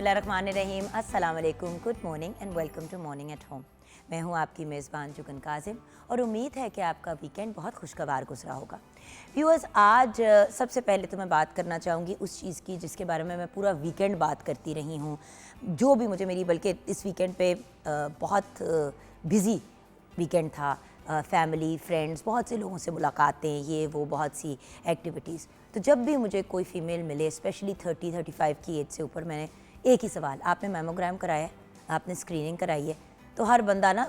बिस्मिल्लाहिर्रहमानिर्रहीम, अस्सलाम वालेकुम, good morning and welcome to morning at home. मैं हूं आपकी मेज़बान जुगन काजिम और उम्मीद है कि आपका वीकेंड बहुत खुशगवार गुजरा होगा। व्यूअर्स, आज सबसे पहले तो मैं बात करना चाहूँगी उस चीज़ की जिसके बारे में मैं पूरा वीकेंड बात करती रही हूँ, जो भी मुझे मेरी बल्कि इस वीकेंड पे बहुत बिज़ी वीकेंड था। फैमिली, फ्रेंड्स, बहुत से लोगों से मुलाकातें, ये वो बहुत सी एक्टिविटीज़। तो जब भी मुझे कोई फ़ीमेल मिले, स्पेशली 30-35 की एज से ऊपर, मैंने एक ही सवाल, आपने मैमोग्राम कराया है, आपने स्क्रीनिंग कराई है? तो हर बंदा ना,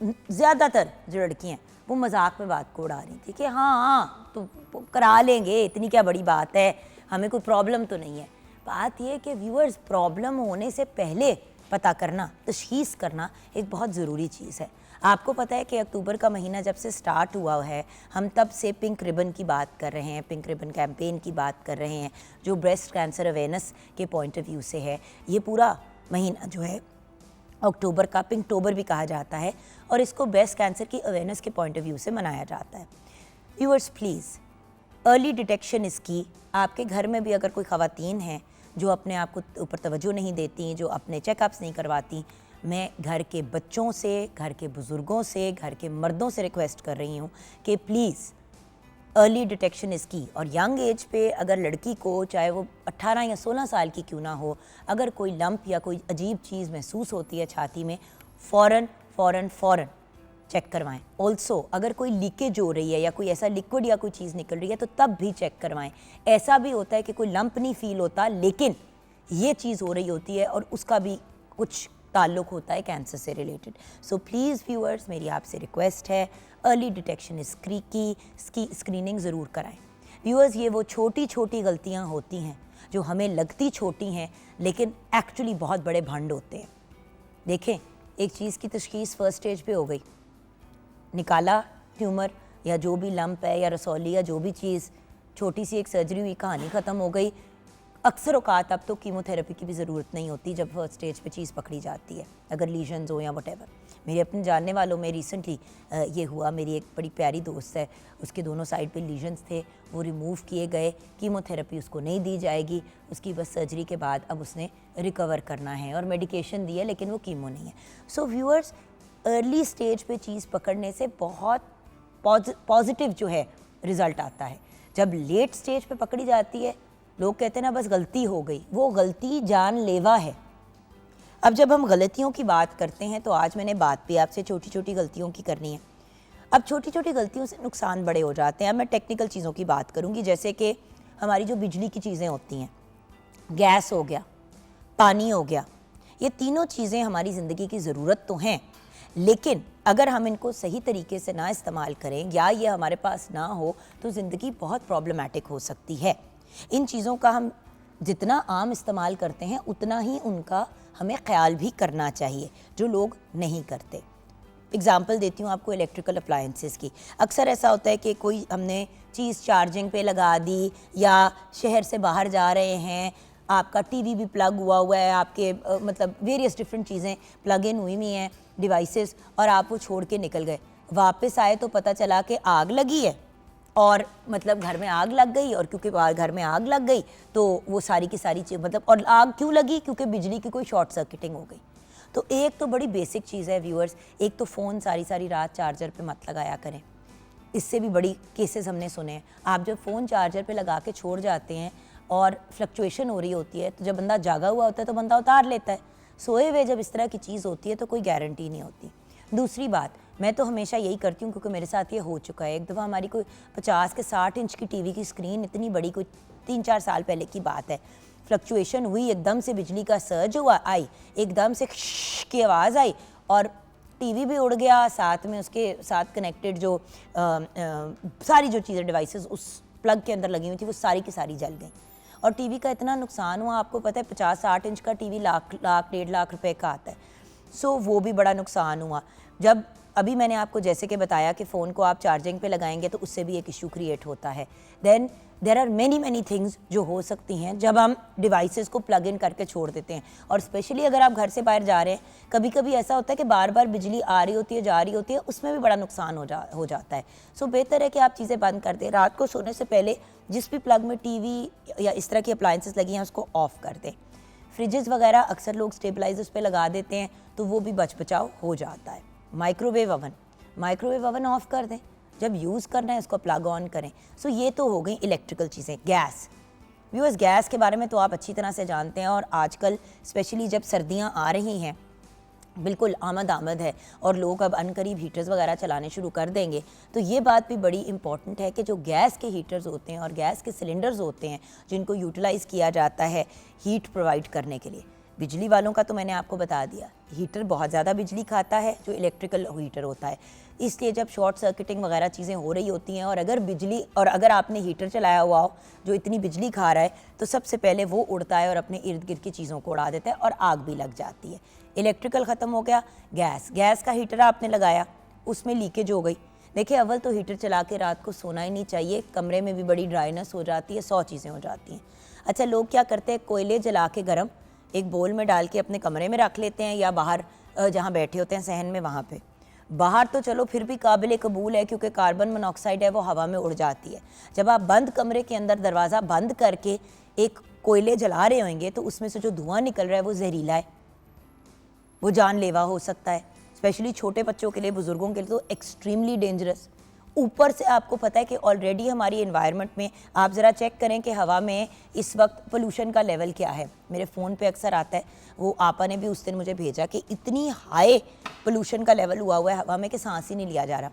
ज़्यादातर जो लड़की हैं वो मजाक में बात को उड़ा रही थी कि हाँ हाँ तो करा लेंगे, इतनी क्या बड़ी बात है, हमें कोई प्रॉब्लम तो नहीं है। बात यह कि व्यूअर्स, प्रॉब्लम होने से पहले पता करना, तशख़ीस करना एक बहुत ज़रूरी चीज़ है। आपको पता है कि अक्टूबर का महीना जब से स्टार्ट हुआ है, हम तब से पिंक रिबन की बात कर रहे हैं, पिंक रिबन कैंपेन की बात कर रहे हैं, जो ब्रेस्ट कैंसर अवेयरनेस के पॉइंट ऑफ व्यू से है। ये पूरा महीना जो है अक्टूबर का पिंकटोबर भी कहा जाता है और इसको ब्रेस्ट कैंसर की अवेयरनेस के पॉइंट ऑफ व्यू से मनाया जाता है। Viewers please, early detection is की। आपके घर में भी अगर कोई ख़वातीन हैं जो अपने आप को ऊपर तवज्जो नहीं देती, जो अपने चेकअप्स नहीं करवाती, मैं घर के बच्चों से, घर के बुज़ुर्गों से, घर के मर्दों से रिक्वेस्ट कर रही हूँ कि प्लीज़ अर्ली डिटेक्शन इज़ की। और यंग एज पे अगर लड़की को, चाहे वो 18 या 16 साल की क्यों ना हो, अगर कोई लंप या कोई अजीब चीज़ महसूस होती है छाती में, फ़ौरन चेक करवाएं। ऑल्सो अगर कोई लीकेज हो रही है या कोई ऐसा लिक्विड या कोई चीज़ निकल रही है तो तब भी चेक करवाएं। ऐसा भी होता है कि कोई लंप नहीं फील होता लेकिन ये चीज़ हो रही होती है और उसका भी कुछ ताल्लुक़ होता है कैंसर से रिलेटेड। सो प्लीज़ व्यूअर्स, मेरी आपसे रिक्वेस्ट है, अर्ली डिटेक्शन इज़ की स्क्रीनिंग ज़रूर कराएं। व्यूअर्स, ये वो छोटी छोटी गलतियाँ होती हैं जो हमें लगती छोटी हैं लेकिन एक्चुअली बहुत बड़े भंड होते हैं। देखें, एक चीज़ की तशख़ीस फर्स्ट स्टेज पे हो गई, निकाला ट्यूमर या जो भी लंप है या रसौली या जो भी चीज़, छोटी सी एक सर्जरी हुई, कहानी ख़त्म हो गई। अक्सर औकात अब तो कीमोथेरेपी की भी ज़रूरत नहीं होती जब फर्स्ट स्टेज पे चीज़ पकड़ी जाती है, अगर लीजन्स हो या वटेवर। मेरे अपने जानने वालों में रिसेंटली ये हुआ, मेरी एक बड़ी प्यारी दोस्त है, उसके दोनों साइड पे लीजन्स थे, वो रिमूव किए गए, कीमोथेरेपी उसको नहीं दी जाएगी, उसकी बस सर्जरी के बाद अब उसने रिकवर करना है और मेडिकेशन दी है लेकिन वो कीमो नहीं है। सो व्यूअर्स, अर्ली स्टेज पे चीज़ पकड़ने से बहुत पॉजिटिव जो है रिज़ल्ट आता है। जब लेट स्टेज पे पकड़ी जाती है, लोग कहते हैं ना बस गलती हो गई, वो गलती जानलेवा है। अब जब हम गलतियों की बात करते हैं तो आज मैंने बात भी आपसे छोटी छोटी गलतियों की करनी है। अब छोटी छोटी गलतियों से नुकसान बड़े हो जाते हैं। अब मैं टेक्निकल चीज़ों की बात करूँगी, जैसे कि हमारी जो बिजली की चीज़ें होती हैं, गैस हो गया, पानी हो गया, ये तीनों चीज़ें हमारी ज़िंदगी की ज़रूरत तो हैं लेकिन अगर हम इनको सही तरीके से ना इस्तेमाल करें या ये हमारे पास ना हो तो ज़िंदगी बहुत प्रॉब्लमेटिक हो सकती है। इन चीज़ों का हम जितना आम इस्तेमाल करते हैं उतना ही उनका हमें ख्याल भी करना चाहिए, जो लोग नहीं करते। एग्ज़ाम्पल देती हूँ आपको इलेक्ट्रिकल अप्लायंसेस की। अक्सर ऐसा होता है कि कोई हमने चीज़ चार्जिंग पे लगा दी या शहर से बाहर जा रहे हैं, आपका टीवी भी प्लग हुआ है, आपके मतलब वेरियस डिफरेंट चीज़ें प्लग इन हुई हुई हैं डिवाइसेस, और आप वो छोड़ के निकल गए। वापस आए तो पता चला कि आग लगी है और मतलब घर में आग लग गई, और क्योंकि घर में आग लग गई तो वो सारी की सारी चीज़ मतलब, और आग क्यों लगी? क्योंकि बिजली की कोई शॉर्ट सर्किटिंग हो गई। तो एक तो बड़ी बेसिक चीज़ है व्यूअर्स, एक तो फ़ोन सारी रात चार्जर पे मत लगाया करें। इससे भी बड़ी केसेस हमने सुने हैं। आप जब फ़ोन चार्जर पे लगा के छोड़ जाते हैं और फ्लक्चुएशन हो रही होती है तो जब बंदा जागा हुआ होता है तो बंदा उतार लेता है। सोए हुए जब इस तरह की चीज़ होती है तो कोई गारंटी नहीं होती। दूसरी बात, मैं तो हमेशा यही करती हूँ क्योंकि मेरे साथ ये हो चुका है। एक दफ़ा हमारी कोई 50 के 60 इंच की टीवी की स्क्रीन, इतनी बड़ी, कोई 3-4 साल पहले की बात है, फ्लक्चुएशन हुई, एकदम से बिजली का सर्ज हुआ, आई एकदम से की आवाज़ आई और टीवी भी उड़ गया, साथ में उसके साथ कनेक्टेड जो सारी जो चीज़ें डिवाइसेस उस प्लग के अंदर लगी हुई थी वो सारी की सारी जल गई। और टीवी का इतना नुकसान हुआ, आपको पता है 50-60 इंच का टीवी लाख 1.5 लाख रुपए का आता है। सो वो भी बड़ा नुकसान हुआ। जब अभी मैंने आपको जैसे कि बताया कि फ़ोन को आप चार्जिंग पे लगाएंगे तो उससे भी एक इशू क्रिएट होता है। Then there are many things जो हो सकती हैं जब हम डिवाइसेस को प्लग इन करके छोड़ देते हैं। और स्पेशली अगर आप घर से बाहर जा रहे हैं, कभी कभी ऐसा होता है कि बार बार बिजली आ रही होती है, जा रही होती है, उसमें भी बड़ा नुकसान हो जाता है। सो बेहतर है कि आप चीज़ें बंद कर दें। रात को सोने से पहले जिस भी प्लग में टीवी या इस तरह की अप्लायंसेस लगी हैं उसको ऑफ़ कर दें। फ्रिजेस वगैरह अक्सर लोग स्टेबलाइजर्स पे लगा देते हैं तो वो भी बच बचाव हो जाता है। माइक्रोवेव ओवन ऑफ कर दें, जब यूज़ करना है उसको प्लग ऑन करें। सो ये तो हो गई इलेक्ट्रिकल चीज़ें। गैस, व्यूअर्स गैस के बारे में तो आप अच्छी तरह से जानते हैं और आजकल स्पेशली जब सर्दियां आ रही हैं बिल्कुल आमद है और लोग अब अनकरीब हीटर्स वगैरह चलाने शुरू कर देंगे, तो ये बात भी बड़ी इंपॉर्टेंट है कि जो गैस के हीटर्स होते हैं और गैस के सिलेंडर्स होते हैं जिनको यूटिलाइज़ किया जाता है हीट प्रोवाइड करने के लिए, बिजली वालों का तो मैंने आपको बता दिया, हीटर बहुत ज़्यादा बिजली खाता है जो इलेक्ट्रिकल हीटर होता है। इसलिए जब शॉर्ट सर्किटिंग वगैरह चीज़ें हो रही होती हैं और अगर आपने हीटर चलाया हुआ हो जो इतनी बिजली खा रहा है तो सबसे पहले वो उड़ता है और अपने इर्द गिर्द की चीज़ों को उड़ा देता है और आग भी लग जाती है। इलेक्ट्रिकल ख़त्म हो गया। गैस का हीटर आपने लगाया, उसमें लीकेज हो गई। देखिए अव्वल तो हीटर चला के रात को सोना ही नहीं चाहिए, कमरे में भी बड़ी ड्राइनेस हो जाती है, 100 चीज़ें हो जाती हैं। अच्छा, लोग क्या करते हैं, कोयले जला के गर्म एक बोल में डाल के अपने कमरे में रख लेते हैं या बाहर जहाँ बैठे होते हैं सहन में वहाँ पे। बाहर तो चलो फिर भी काबिल कबूल है क्योंकि कार्बन मोनोऑक्साइड है वो हवा में उड़ जाती है। जब आप बंद कमरे के अंदर दरवाज़ा बंद करके एक कोयले जला रहे होंगे तो उसमें से जो धुआं निकल रहा है वो जहरीला है, वो जानलेवा हो सकता है, स्पेशली छोटे बच्चों के लिए, बुज़ुर्गों के लिए तो एक्सट्रीमली डेंजरस। ऊपर से आपको पता है कि ऑलरेडी हमारी एनवायरनमेंट में आप ज़रा चेक करें कि हवा में इस वक्त पोल्यूशन का लेवल क्या है। मेरे फ़ोन पे अक्सर आता है, वो आपा ने भी उस दिन मुझे भेजा कि इतनी हाई पोल्यूशन का लेवल हुआ हुआ है हवा में कि सांस ही नहीं लिया जा रहा।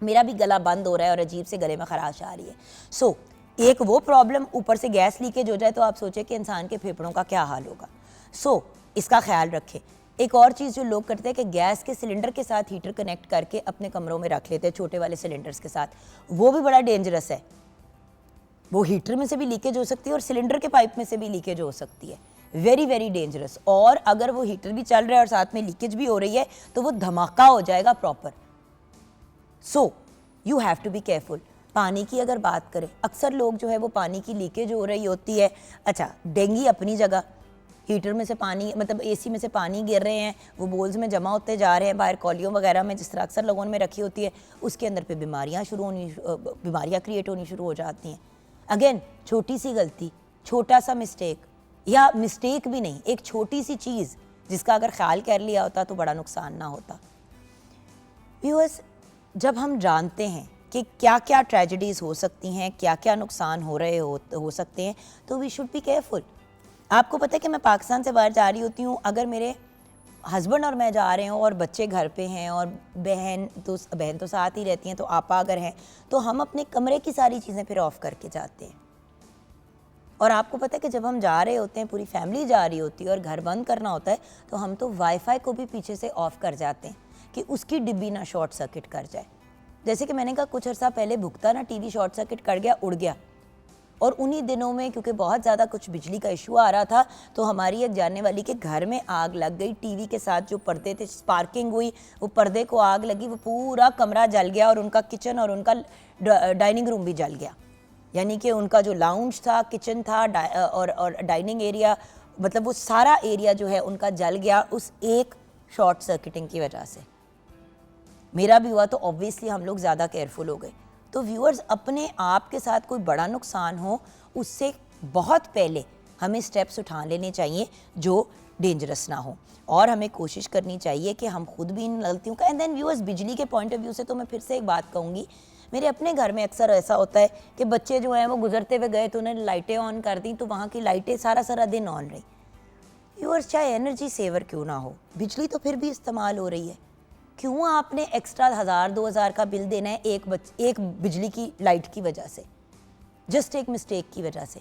मेरा भी गला बंद हो रहा है और अजीब से गले में खराश आ रही है। सो एक वो प्रॉब्लम, ऊपर से गैस लीकेज हो जाए तो आप सोचें कि इंसान के फेफड़ों का क्या हाल होगा। सो इसका ख्याल रखें। एक और चीज़ जो लोग करते हैं कि गैस के सिलेंडर के साथ हीटर कनेक्ट करके अपने कमरों में रख लेते हैं, छोटे वाले सिलेंडर्स के साथ, वो भी बड़ा डेंजरस है। वो हीटर में से भी लीकेज हो सकती है और सिलेंडर के पाइप में से भी लीकेज हो सकती है। Very very dangerous. और अगर वो हीटर भी चल रहा है और साथ में लीकेज भी हो रही है तो वो धमाका हो जाएगा proper. So you have to be careful. पानी की अगर बात करें, अक्सर लोग जो है वो पानी की लीकेज हो रही होती है। अच्छा, डेंगी अपनी जगह, हीटर में से पानी मतलब एसी में से पानी गिर रहे हैं, वो बोल्स में जमा होते जा रहे हैं, बाहर कॉलियों वगैरह में जिस तरह अक्सर लोगों में रखी होती है, उसके अंदर पे बीमारियां क्रिएट होनी शुरू हो जाती हैं। अगेन, छोटी सी गलती, छोटा सा मिस्टेक, या मिस्टेक भी नहीं, एक छोटी सी चीज़ जिसका अगर ख्याल कर लिया होता तो बड़ा नुकसान ना होता। व्यूअर्स, जब हम जानते हैं कि क्या क्या ट्रेजेडीज़ हो सकती हैं, क्या क्या नुकसान हो सकते हैं, तो वी शुड बी केयरफुल। आपको पता है कि मैं पाकिस्तान से बाहर जा रही होती हूँ, अगर मेरे हस्बैंड और मैं जा रहे हों और बच्चे घर पे हैं और बहन तो साथ ही रहती हैं, तो आपा अगर हैं तो हम अपने कमरे की सारी चीज़ें फिर ऑफ़ करके जाते हैं। और आपको पता है कि जब हम जा रहे होते हैं, पूरी फैमिली जा रही होती है और घर बंद करना होता है, तो हम तो वाईफाई को भी पीछे से ऑफ़ कर जाते हैं कि उसकी डिब्बी ना शॉर्ट सर्किट कर जाए। जैसे कि मैंने कहा कुछ अर्सा पहले भुगता ना टीवी शॉर्ट सर्किट कर गया, उड़ गया। और उन्हीं दिनों में क्योंकि बहुत ज़्यादा कुछ बिजली का इशू आ रहा था तो हमारी एक जानने वाली के घर में आग लग गई। टीवी के साथ जो पर्दे थे, स्पार्किंग हुई, वो पर्दे को आग लगी, वो पूरा कमरा जल गया और उनका किचन और उनका डाइनिंग रूम भी जल गया। यानी कि उनका जो लाउंज था, किचन था और डाइनिंग एरिया, मतलब वो सारा एरिया जो है उनका जल गया उस एक शॉर्ट सर्किटिंग की वजह से। मेरा भी हुआ तो ऑब्वियसली हम लोग ज़्यादा केयरफुल हो गए। तो व्यूअर्स, अपने आप के साथ कोई बड़ा नुकसान हो उससे बहुत पहले हमें स्टेप्स उठा लेने चाहिए जो डेंजरस ना हो, और हमें कोशिश करनी चाहिए कि हम खुद भी इन गलतियों का, एंड देन व्यूअर्स बिजली के पॉइंट ऑफ व्यू से तो मैं फिर से एक बात कहूँगी, मेरे अपने घर में अक्सर ऐसा होता है कि बच्चे जो हैं वो गुजरते हुए गए तो उन्होंने लाइटें ऑन कर दी, तो वहाँ की लाइटें सारा सारा दिन ऑन रही। व्यूअर्स, चाहे एनर्जी सेवर क्यों ना हो, बिजली तो फिर भी इस्तेमाल हो रही है। क्यों आपने एक्स्ट्रा 1000-2000 का बिल देना है एक बिजली की लाइट की वजह से, जस्ट एक मिस्टेक की वजह से।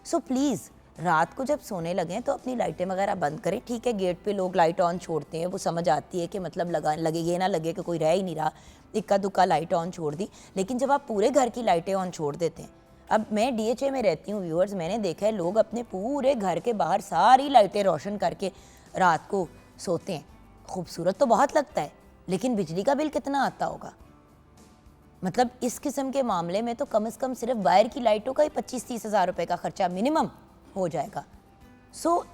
सो प्लीज़ रात को जब सोने लगें तो अपनी लाइटें वगैरह बंद करें। ठीक है, गेट पे लोग लाइट ऑन छोड़ते हैं, वो समझ आती है कि मतलब लगे ये ना लगे कि कोई रह ही नहीं रहा, इक्का दुक्का लाइट ऑन छोड़ दी। लेकिन जब आप पूरे घर की लाइटें ऑन छोड़ देते हैं, अब मैं DHA में रहती हूँ व्यूअर्स, मैंने देखा है लोग अपने पूरे घर के बाहर सारी लाइटें रोशन करके रात को सोते हैं। खूबसूरत तो बहुत लगता है, लेकिन बिजली का बिल कितना आता होगा। मतलब इस किस्म के मामले में तो कम से कम सिर्फ बाहर की लाइटों का ही 25-30 हज़ार रुपये का खर्चा मिनिमम हो जाएगा। So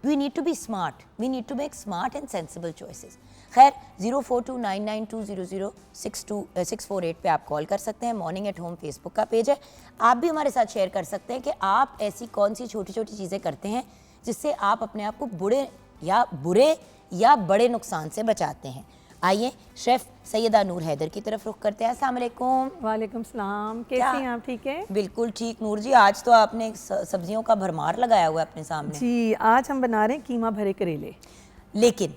we need to be smart, we need to make smart and sensible choices. खैर, 042992000648 पे आप कॉल कर सकते हैं। मॉर्निंग एट होम फेसबुक का पेज है, आप भी हमारे साथ शेयर कर सकते हैं कि आप ऐसी कौन सी छोटी छोटी चीज़ें करते हैं जिससे आप अपने आप को बुरे या बड़े नुकसान से बचाते हैं। आइए शेफ़ सैयदा नूर हैदर की तरफ रुख करते हैं। अस्सलाम वालेकुम। वालेकुम सलाम, कैसी हैं आप? ठीक है? बिल्कुल ठीक नूर जी, आज तो आपने सब्जियों का भरमार लगाया हुआ है अपने सामने। जी, आज हम बना रहे हैं कीमा भरे करेले। लेकिन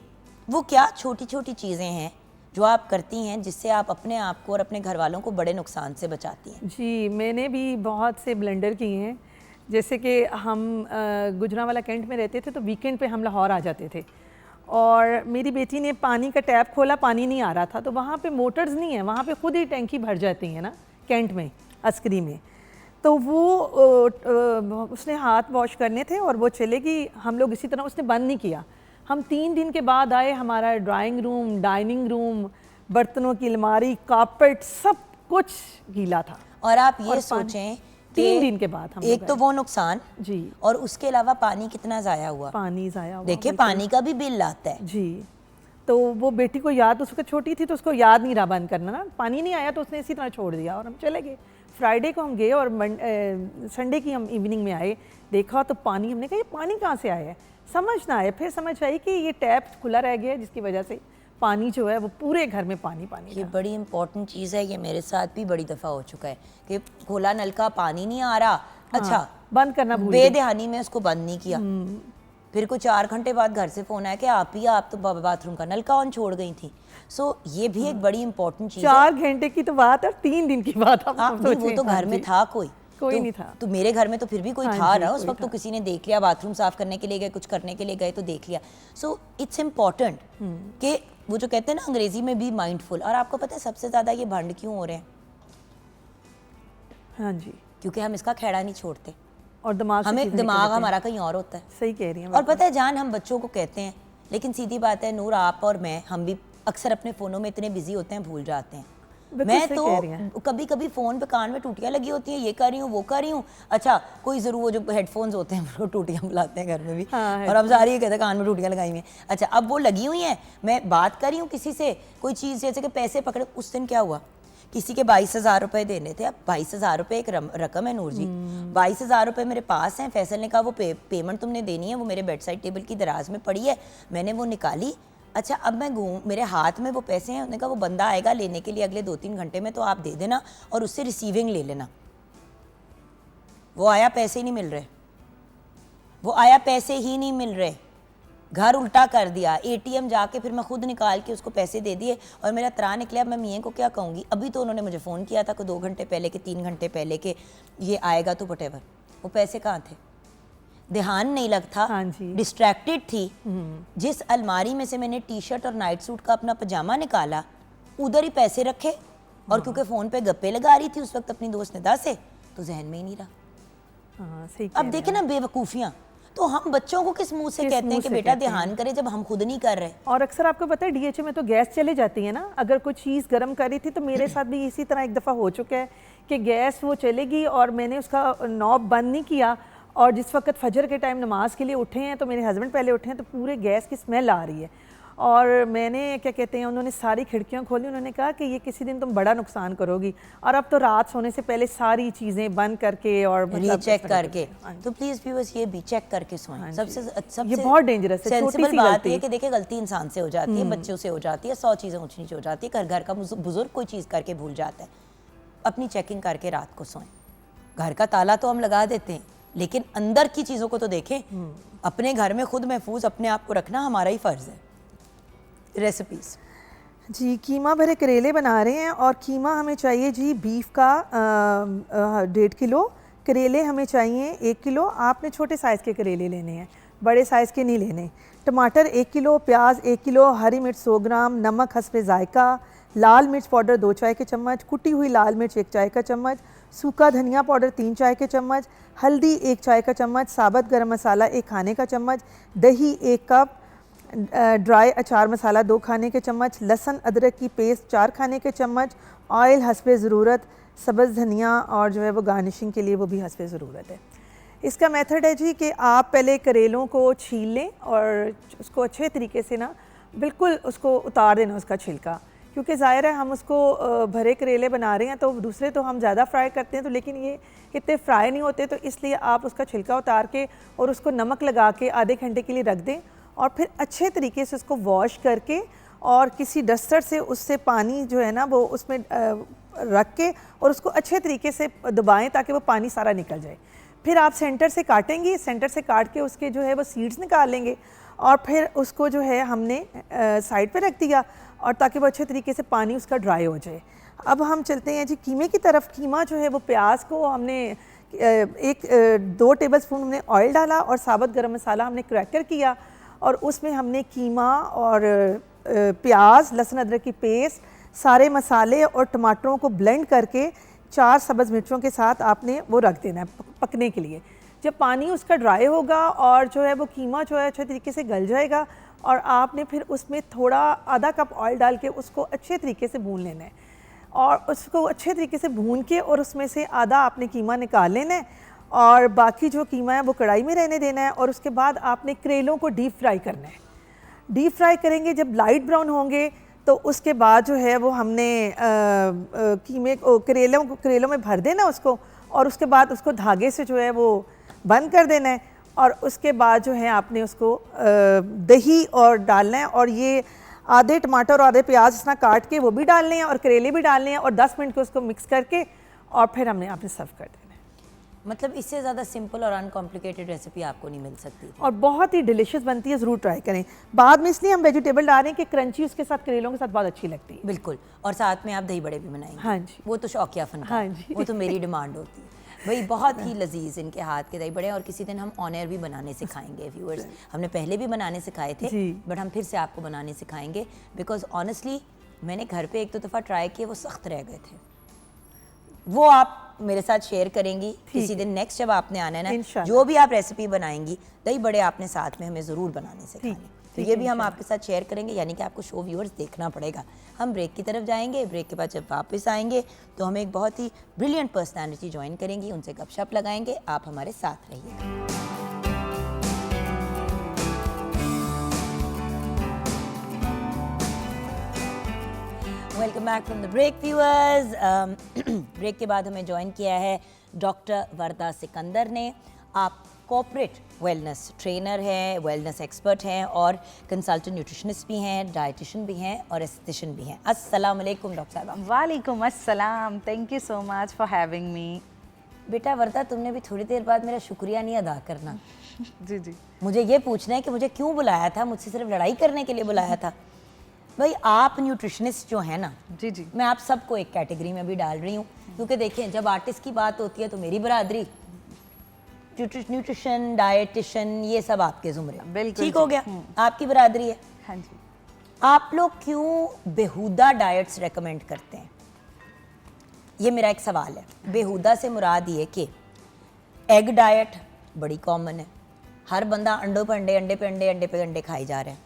वो क्या छोटी छोटी चीज़ें हैं जो आप करती हैं जिससे आप अपने आप को और अपने घर वालों को बड़े नुकसान से बचाती हैं? जी, मैंने भी बहुत से ब्लेंडर किए हैं। जैसे कि हम गुजरांवाला कैंट में रहते थे तो वीकेंड पे हम लाहौर आ जाते थे और मेरी बेटी ने पानी का टैप खोला, पानी नहीं आ रहा था, तो वहाँ पे मोटर्स नहीं है, वहाँ पे खुद ही टैंकी भर जाती है ना कैंट में, अस्करी में। तो वो उसने हाथ वॉश करने थे और वो चलेगी, हम लोग इसी तरह, उसने बंद नहीं किया। हम 3 दिन के बाद आए, हमारा ड्राइंग रूम, डाइनिंग रूम, बर्तनों की अलमारी, कारपेट, सब कुछ गीला था। और आप ये सोचें 3 दिन के बाद हम एक तो वो नुकसान जी, और उसके अलावा पानी कितना ज़ाया हुआ। पानी ज़ाया हुआ, देखिए पानी का भी बिल आता है जी। तो वो बेटी को याद, उसको छोटी थी तो उसको याद नहीं रहा बंद करना ना, पानी नहीं आया तो उसने इसी तरह छोड़ दिया और हम चले गए। फ्राइडे को हम गए और संडे की हम इवनिंग में आए, देखा तो पानी, हमने कहा ये पानी कहाँ से आया है, समझ ना आए। फिर समझ आई कि ये टैप खुला रह गया जिसकी वजह से पानी जो है वो पूरे घर में पानी ये बड़ी इंपॉर्टेंट चीज़ है। ये मेरे साथ भी बड़ी दफ़ा हो चुका है कि खोला नल का पानी नहीं आ रहा, अच्छा बंद करना भूल गए, बेध्यानी में उसको बंद नहीं किया। फिर कुछ 4 घंटे बाद घर से फ़ोन आया कि आप तो बाथरूम का नल का ऑन छोड़ गई थी। सो ये भी एक बड़ी इंपॉर्टेंट चीज़ है। 4 घंटे की तो बात और 3 दिन की बात। वो तो घर में था कोई नहीं था। तो मेरे घर में तो फिर भी कोई था ना उस वक्त, तो किसी ने देख लिया, बाथरूम साफ करने के लिए गए, कुछ करने के लिए गए तो देख लिया। सो इट्स इम्पॉर्टेंट कि वो जो कहते हैं ना अंग्रेजी में भी माइंडफुल। और आपको पता है सबसे ज़्यादा ये भंड क्यों हो रहे हैं? हाँ जी, क्योंकि हम इसका खेड़ा नहीं छोड़ते और दिमाग हमारा कहीं और होता है। सही कह रही हैं। और पता है जान, हम बच्चों को कहते हैं, लेकिन सीधी बात है नूर, आप और मैं, हम भी अक्सर अपने फ़ोनों में इतने बिजी होते हैं भूल जाते हैं। मैं तो कभी कभी फ़ोन पे कान में टूटियाँ लगी होती हैं, ये कर रही हूँ वो कर रही हूँ, अच्छा कोई ज़रूर वो जो हेडफोन्स होते हैं वो टूटियाँ बुलाते हैं घर में भी। और अब सारी ये कहते हैं कान में टूटियाँ लगाई हुई हैं, अच्छा अब वो लगी हुई हैं, मैं बात कर रही हूँ किसी से, कोई चीज़ जैसे कि पैसे पकड़े। उस दिन क्या हुआ, किसी के 22,000 रुपये देने थे। अब 22,000 रुपये एक रकम है नूर जी, 22,000 रुपये मेरे पास हैं। फैसल ने कहा वो पेमेंट तुमने देनी है, वो मेरे बेड साइड टेबल की दराज में पड़ी है, मैंने वो निकाली। अच्छा अब मैं मेरे हाथ में वो पैसे हैं, उन्होंने कहा वो बंदा आएगा लेने के लिए अगले 2-3 घंटे में, तो आप दे देना और उससे रिसीविंग ले लेना। वो आया, पैसे ही नहीं मिल रहे, वो आया, पैसे ही नहीं मिल रहे। घर उल्टा कर दिया, एटीएम जाके फिर मैं खुद निकाल के उसको पैसे दे दिए और मेरा तरा निकला। मैं मियाँ को क्या कहूँगी? अभी तो उन्होंने मुझे फ़ोन किया था कि 2 घंटे पहले के 3 घंटे पहले के ये आएगा, तो वटेवर। वो पैसे कहाँ थे? ध्यान नहीं लगता। हाँ जी, डिस्ट्रैक्टेड थी। जिस अलमारी में से मैंने टी शर्ट और नाइट सूट का अपना पजामा निकाला, उधर ही पैसे रखे, और क्योंकि फ़ोन पे गप्पे लगा रही थी उस वक्त अपनी दोस्त निदा से, तो जहन में ही नहीं रहा। अब देखे ना बेवकूफ़ियाँ, तो हम बच्चों को किस मुंह से कहते हैं कि बेटा ध्यान करे जब हम खुद नहीं कर रहे। और अक्सर आपको पता है डीएचए में तो गैस चले जाती है ना, अगर कोई चीज़ गर्म कर रही थी, तो मेरे साथ भी इसी तरह एक दफ़ा हो चुका है कि गैस वो चलेगी और मैंने उसका नॉब बंद नहीं किया, और जिस वक्त फजर के टाइम नमाज के लिए उठे हैं, तो मेरे हस्बैंड पहले उठे हैं, तो पूरे गैस की स्मेल आ रही है। और मैंने क्या कहते हैं, उन्होंने सारी खिड़कियां खोली, उन्होंने कहा कि ये किसी दिन तुम बड़ा नुकसान करोगी, और अब तो रात सोने से पहले सारी चीज़ें बंद करके और रीचेक करके, तो प्लीज़ व्यूअर्स ये भी चेक करके सोएं। सबसे ये बहुत डेंजरस है। सेंसिबल बात है कि देखिए गलती इंसान से हो जाती है, बच्चों से हो जाती है, 100 चीज़ें ऊँच नीच हो जाती है, घर का बुजुर्ग कोई चीज़ करके भूल जाता है। अपनी चेकिंग करके रात को सोएं। घर का ताला तो हम लगा देते हैं, लेकिन अंदर की चीज़ों को तो देखें। अपने घर में खुद महफूज अपने आप को रखना हमारा ही फ़र्ज़ है। रेसिपीज़ जी, कीमा भरे करेले बना रहे हैं, और कीमा हमें चाहिए जी बीफ का 1.5 किलो, करेले हमें चाहिए 1 किलो। आपने छोटे साइज़ के करेले लेने हैं, बड़े साइज़ के नहीं लेने। टमाटर 1 किलो, प्याज 1 किलो, हरी मिर्च 100 ग्राम, नमक हस्बे जायका, लाल मिर्च पाउडर 2 चाय के चम्मच, कुटी हुई लाल मिर्च 1 चाय का चम्मच, सूखा धनिया पाउडर 3 चाय के चम्मच, हल्दी 1 चाय का चम्मच, साबुत गरम मसाला 1 खाने का चम्मच, दही 1 कप, ड्राई अचार मसाला 2 खाने के चम्मच, लहसुन अदरक की पेस्ट 4 खाने के चम्मच, ऑयल हस्बे ज़रूरत, सब्ज़ धनिया और जो है वो गार्निशिंग के लिए वो भी हस्बे ज़रूरत है। इसका मेथड है जी कि आप पहले करेलों को छील लें और उसको अच्छे तरीके से ना बिल्कुल उसको उतार देना उसका छिलका, क्योंकि ज़ाहिर है हम उसको भरे करेले बना रहे हैं, तो दूसरे तो हम ज़्यादा फ्राई करते हैं, तो लेकिन ये इतने फ्राई नहीं होते, तो इसलिए आप उसका छिलका उतार के और उसको नमक लगा के आधे घंटे के लिए रख दें और फिर अच्छे तरीके से उसको वॉश करके और किसी डस्टर से उससे पानी जो है ना वो उसमें रख के और उसको अच्छे तरीके से दबाएं ताकि वो पानी सारा निकल जाए। फिर आप सेंटर से काटेंगे, सेंटर से काट के उसके जो है वो सीड्स निकाल लेंगे और फिर उसको जो है हमने साइड पे रख दिया और ताकि वो अच्छे तरीके से पानी उसका ड्राई हो जाए। अब हम चलते हैं जी कीमे की तरफ। कीमा जो है वो प्याज को हमने 2 टेबलस्पून हमने ऑयल डाला और साबुत गरम मसाला हमने क्रैकर किया और उसमें हमने कीमा और प्याज, लहसुन अदरक की पेस्ट, सारे मसाले और टमाटरों को ब्लेंड करके 4 सब्ज़ मिर्चों के साथ आपने वो रख देना है पकने के लिए। जब पानी उसका ड्राई होगा और जो है वो कीमा जो है अच्छे तरीके से गल जाएगा और आपने फिर उसमें थोड़ा आधा कप ऑयल डाल के उसको अच्छे तरीके से भून लेना है और उसको अच्छे तरीके से भून के और उसमें से आधा आपने कीमा निकाल लेना है और बाकी जो कीमा है वो कढ़ाई में रहने देना है और उसके बाद आपने करेलों को डीप फ्राई करना है। डीप फ्राई करेंगे, जब लाइट ब्राउन होंगे तो उसके बाद जो है वो हमने करेलों में भर देना उसको और उसके बाद उसको धागे से जो है वो बंद कर देना है और उसके बाद जो है आपने उसको दही और डालना है और ये आधे टमाटर और आधे प्याज इस तरह काट के वो भी डालने हैं और करेले भी डालने हैं और 10 मिनट के उसको मिक्स करके और फिर हमने आपने सर्व कर देना है। मतलब इससे ज़्यादा सिंपल और अनकॉम्प्लिकेटेड रेसिपी आपको नहीं मिल सकती थी और बहुत ही डिलीशियस बनती है, ज़रूर ट्राई करें। बाद में इसलिए हम वेजिटेबल डाल रहे हैं कि क्रंची उसके साथ करेलों के साथ बहुत अच्छी लगती है। बिल्कुल, और साथ में आप दही बड़े भी बनाएंगे। हाँ जी, वो तो शौकिया फन का, हाँ जी, वो तो मेरी डिमांड होती है भाई। बहुत ही लजीज इनके हाथ के दही बड़े और किसी दिन हम ऑन एयर भी बनाने सिखाएंगे व्यूअर्स। हमने पहले भी बनाने सिखाए थे बट हम फिर से आपको बनाने सिखाएंगे बिकॉज ऑनेस्टली मैंने घर पे 1-2 दफ़ा ट्राई किए, वो सख्त रह गए थे। वो आप मेरे साथ शेयर करेंगी किसी दिन नेक्स्ट जब आपने आना है ना, जो भी आप रेसिपी बनाएंगी दही बड़े आपने साथ में हमें ज़रूर बनाने सिखाने, तो ये भी हम आपके साथ शेयर करेंगे। यानी कि आपको शो व्यूअर्स देखना पड़ेगा। हम ब्रेक की तरफ जाएंगे, ब्रेक के बाद जब वापस आएंगे तो हमें एक बहुत ही ब्रिलियंट पर्सनैलिटी ज्वाइन करेंगी, उनसे गपशप लगाएंगे। आप हमारे साथ रहिएगा। Welcome back from the break viewers. Break के बाद हमें ज्वाइन किया है डॉक्टर वर्दा सिकंदर ने। आप कॉर्पोरेट वेलनेस ट्रेनर हैं, वेलनेस एक्सपर्ट हैं और कंसल्टेंट न्यूट्रिशनिस्ट भी हैं, डाइटिशियन भी हैं और एस्थेटिशियन भी हैं। अस्सलाम वालेकुम डॉक्टर साहब। वालेकुम अस्सलाम, thank you so much for having me. बेटा वर्दा, तुमने भी थोड़ी देर बाद मेरा शुक्रिया नहीं अदा करना। जी जी, मुझे ये पूछना है कि मुझे क्यों बुलाया था, मुझसे सिर्फ लड़ाई करने के लिए बुलाया था? भाई आप न्यूट्रिशनिस्ट जो है ना, जी जी, मैं आप सबको एक कैटेगरी में भी डाल रही हूँ क्योंकि देखें जब आर्टिस्ट की बात होती है तो मेरी बरादरी न्यूट्रिशन, डाइटिशियन, ये सब आपके जुमरे। बिल्कुल ठीक हो गया, आपकी बरादरी है। हाँ जी। आप लोग क्यों बेहुदा डाइट्स रेकमेंड करते हैं? ये मेरा एक सवाल है। बेहुदा से मुराद ये कि एग डाइट बड़ी कॉमन है, हर बंदा अंडों पे अंडे, अंडे पे अंडे, अंडे पे अंडे खाई जा रहे हैं,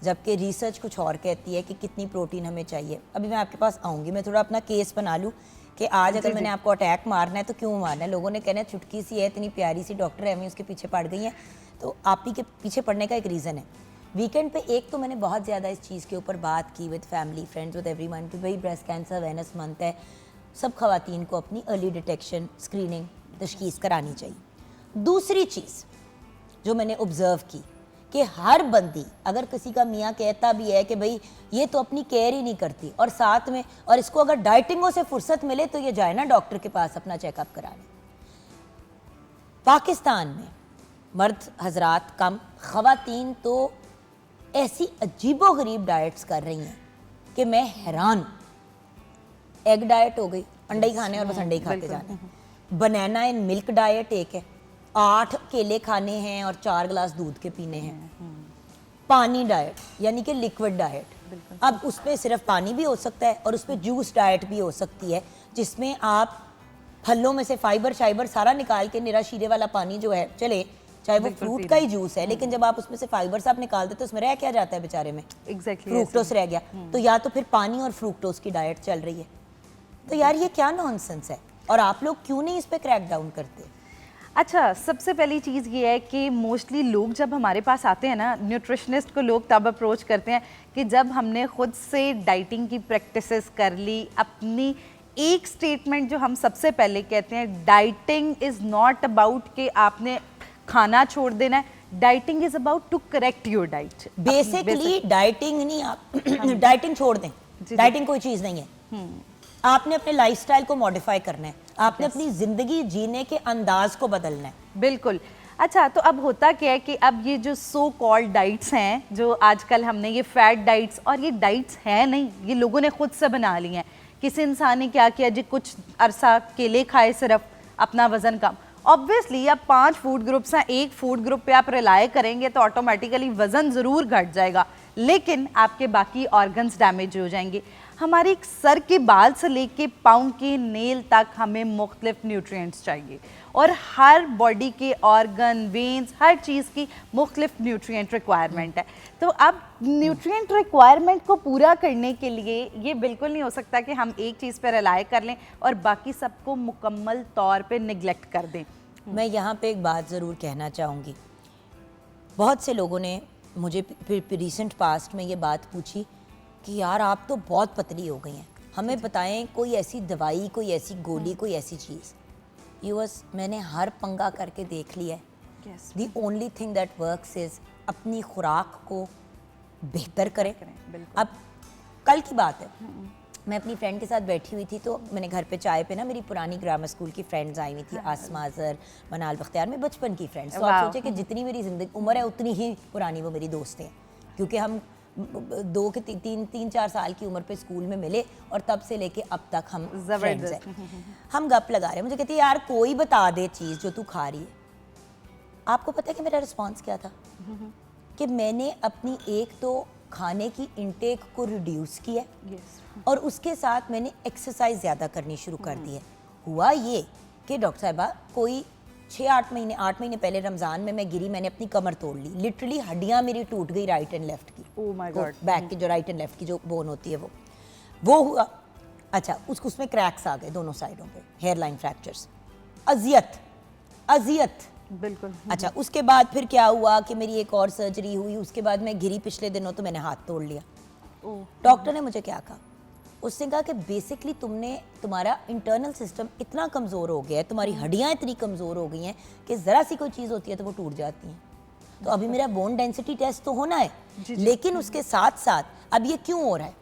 जबकि रिसर्च कुछ और कहती है कि कितनी प्रोटीन हमें चाहिए। अभी मैं आपके पास आऊँगी, मैं थोड़ा अपना केस बना लूँ कि आज अगर मैंने आपको अटैक मारना है तो क्यों मारना है। लोगों ने कहना है चुटकी सी है, इतनी प्यारी सी डॉक्टर है, हमें उसके पीछे पड़ गई हैं। तो आप ही के पीछे पड़ने का एक रीज़न है। वीकेंड पे एक तो मैंने बहुत ज़्यादा इस चीज़ के ऊपर बात की with family, friends, with everyone कि भाई ब्रेस्ट कैंसर अवेयरनेस मंथ है, सब खवातीन को अपनी अर्ली डिटेक्शन, स्क्रीनिंग, तशखीस करानी चाहिए। दूसरी चीज़ जो मैंने ऑब्ज़र्व की कि हर बंदी, अगर किसी का मियाँ कहता भी है कि भाई ये तो अपनी केयर ही नहीं करती, और साथ में और इसको अगर डाइटिंगों से फुर्सत मिले तो ये जाए ना डॉक्टर के पास अपना चेकअप कराने। पाकिस्तान में मर्द हजरात कम, खवातीन तो ऐसी अजीबोगरीब डाइट्स कर रही हैं कि मैं हैरान हूँ। एग डाइट हो गई, अंडे ही खाने और बस अंडे ही खाते जाने। बनाना इन मिल्क डाइट एक है, 8 केले खाने हैं और 4 गिलास दूध के पीने हैं। पानी डाइट यानी कि लिक्विड डाइट, अब उसमें सिर्फ पानी भी हो सकता है और उसमें जूस डाइट भी हो सकती है जिसमें आप फलों में से फाइबर शाइबर सारा निकाल के, निरा शीरे वाला पानी जो है चले, चाहे वो फ्रूट का ही जूस है, लेकिन जब आप उसमें से फाइबर सब निकाल देते तो उसमें रह क्या जाता है बेचारे में? एग्जैक्टली फ्रूक्टोस रह गया। तो या तो फिर पानी और फ्रूक्टोस की डाइट चल रही है। तो यार ये क्या नॉनसेंस है और आप लोग क्यों नहीं इस पे क्रैक डाउन करते? अच्छा, सबसे पहली चीज़ ये है कि मोस्टली लोग जब हमारे पास आते हैं ना, न्यूट्रिशनिस्ट को लोग तब अप्रोच करते हैं कि जब हमने खुद से डाइटिंग की प्रैक्टिसेस कर ली। अपनी एक स्टेटमेंट जो हम सबसे पहले कहते हैं, डाइटिंग इज़ नॉट अबाउट कि आपने खाना छोड़ देना है, dieting is about to correct your diet. Basically dieting नहीं, आप डाइटिंग छोड़ दें, डाइटिंग कोई चीज़ नहीं है। आपने अपने लाइफस्टाइल को मॉडिफाई करना है, आपने अपनी जिंदगी जीने के अंदाज को बदलना है। बिल्कुल। अच्छा, तो अब होता क्या है कि अब ये जो सो कॉल्ड डाइट्स हैं, जो आजकल हमने ये फैट डाइट्स, और ये डाइट्स हैं नहीं, ये लोगों ने खुद से बना ली हैं। किसी इंसान ने क्या किया जी, कुछ अरसा केले खाए सिर्फ, अपना वजन कम। ऑब्वियसली अब 5 फूड ग्रुप्स हैं, एक फूड ग्रुप पे आप रिलाय करेंगे तो ऑटोमेटिकली वजन ज़रूर घट जाएगा, लेकिन आपके बाकी ऑर्गन्स डैमेज हो जाएंगे। हमारी सर के बाल से लेके पाँव के नेल तक हमें मुख्तलिफ न्यूट्रिएंट्स चाहिए, और हर बॉडी के ऑर्गन, वेन्स, हर चीज़ की मुख्तलिफ न्यूट्रिएंट रिक्वायरमेंट है। तो अब न्यूट्रिएंट रिक्वायरमेंट को पूरा करने के लिए ये बिल्कुल नहीं हो सकता कि हम एक चीज़ पर रिलाय कर लें और बाकी सबको मुकम्मल तौर पे निगलेक्ट कर दें। मैं यहाँ पे एक बात ज़रूर कहना चाहूँगी। बहुत से लोगों ने मुझे रिसेंट पास्ट में ये बात पूछी कि यार आप तो बहुत पतली हो गई हैं, हमें बताएं कोई ऐसी दवाई, कोई ऐसी गोली, कोई ऐसी चीज़। यूएस मैंने हर पंगा करके देख लिया है। The only thing that works is अपनी खुराक को बेहतर करें। अब कल की बात है, मैं अपनी फ्रेंड के साथ बैठी हुई थी, तो मैंने घर पे चाय पे ना, मेरी पुरानी ग्रामर स्कूल की फ्रेंड्स आई हुई थी, आसमा अज़हर, मनाल बख्तियार, में बचपन की फ्रेंड्स। तो आप सोचे कि जितनी मेरी जिंदगी उम्र है उतनी ही पुरानी वो मेरी दोस्त हैं, क्योंकि हम 2 के 3-4 साल की उम्र पे स्कूल में मिले और तब से लेके अब तक हम फ्रेंड्स हैं। हम गप लगा रहे हैं, मुझे कहती है यार कोई बता दे चीज़ जो तू खा रही है। आपको पता है कि मेरा रिस्पॉन्स क्या था? कि मैंने अपनी एक तो खाने की इंटेक को रिड्यूस किया है, और उसके साथ मैंने एक्सरसाइज ज़्यादा करनी शुरू कर दी है। हुआ ये कि डॉक्टर साहिबा कोई 8 महीने पहले रमज़ान में मैं गिरी, मैंने अपनी कमर तोड़ ली, लिटरली हड्डियाँ मेरी टूट गई राइट एंड लेफ्ट की। Oh my God. बैक की जो राइट एंड लेफ्ट की जो बोन होती है वो हुआ। अच्छा, उसमें क्रैक्स आ गए दोनों साइडों पे, हेयर लाइन फ्रैक्चर्स, अजियत। बिल्कुल। अच्छा, उसके बाद फिर क्या हुआ कि मेरी एक और सर्जरी हुई, उसके बाद मैं गिरी पिछले दिनों तो मैंने हाथ तोड़ लिया। डॉक्टर ने मुझे क्या कहा? उसने कहा कि बेसिकली तुम्हारा इंटरनल सिस्टम इतना कमज़ोर हो गया है, तुम्हारी हड्डियाँ इतनी कमज़ोर हो गई हैं कि ज़रा सी कोई चीज़ होती है तो वो टूट जाती हैं। तो अभी मेरा बोन डेंसिटी टेस्ट तो होना है, लेकिन उसके साथ साथ अब ये क्यों हो रहा है?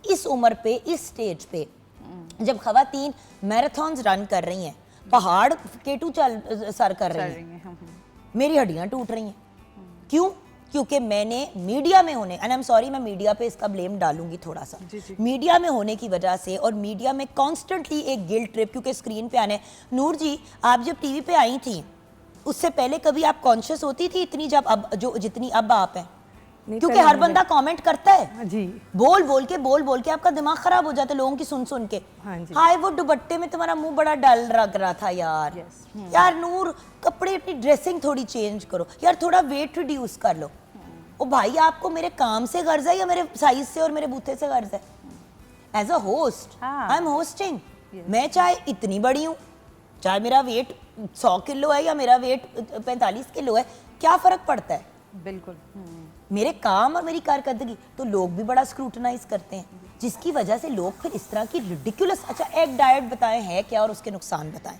इस उम्र पे, इस स्टेज पे, जब खवातीन मैराथन्स रन कर रही हैं, पहाड़ K2 सर कर रही हैं, मेरी हड्डियाँ टूट रही हैं। क्यों? क्योंकि मैंने मीडिया में होने, एंड आई एम सॉरी मैं मीडिया पे इसका ब्लेम डालूंगी थोड़ा सा, मीडिया में होने की वजह से, और मीडिया में कॉन्स्टेंटली एक गिल्ट ट्रिप, क्योंकि स्क्रीन पे आने। नूर जी, आप जब टीवी पे आई थी उससे पहले कभी आप कॉन्शियस होती थी इतनी जितनी अब आप हैं? क्योंकि हर बंदा कमेंट करता है जी, बोल बोल के आपका दिमाग खराब हो जाता है लोगों की सुन के। हाय वो दुपट्टे में तुम्हारा मुंह बड़ा डल लग रहा था यार। यार नूर, कपड़े अपनी ड्रेसिंग थोड़ी चेंज करो यार, थोड़ा वेट रिड्यूस कर लो। ओ भाई, आपको मेरे काम से गर्ज है या मेरे साइज से और मेरे बूथे से गर्ज है? As a host I am hosting, मैं चाहे इतनी बड़ी हूँ, चाहे मेरा वेट 100 किलो है या मेरा वेट 45 किलो है, क्या फर्क पड़ता है? बिल्कुल। मेरे काम और मेरी कारकर्दगी तो लोग भी बड़ा स्क्रूटनाइज करते हैं, जिसकी वजह से लोग फिर इस तरह की रिडिकुलस। अच्छा, एग डाइट बताएं है क्या और उसके नुकसान बताएं।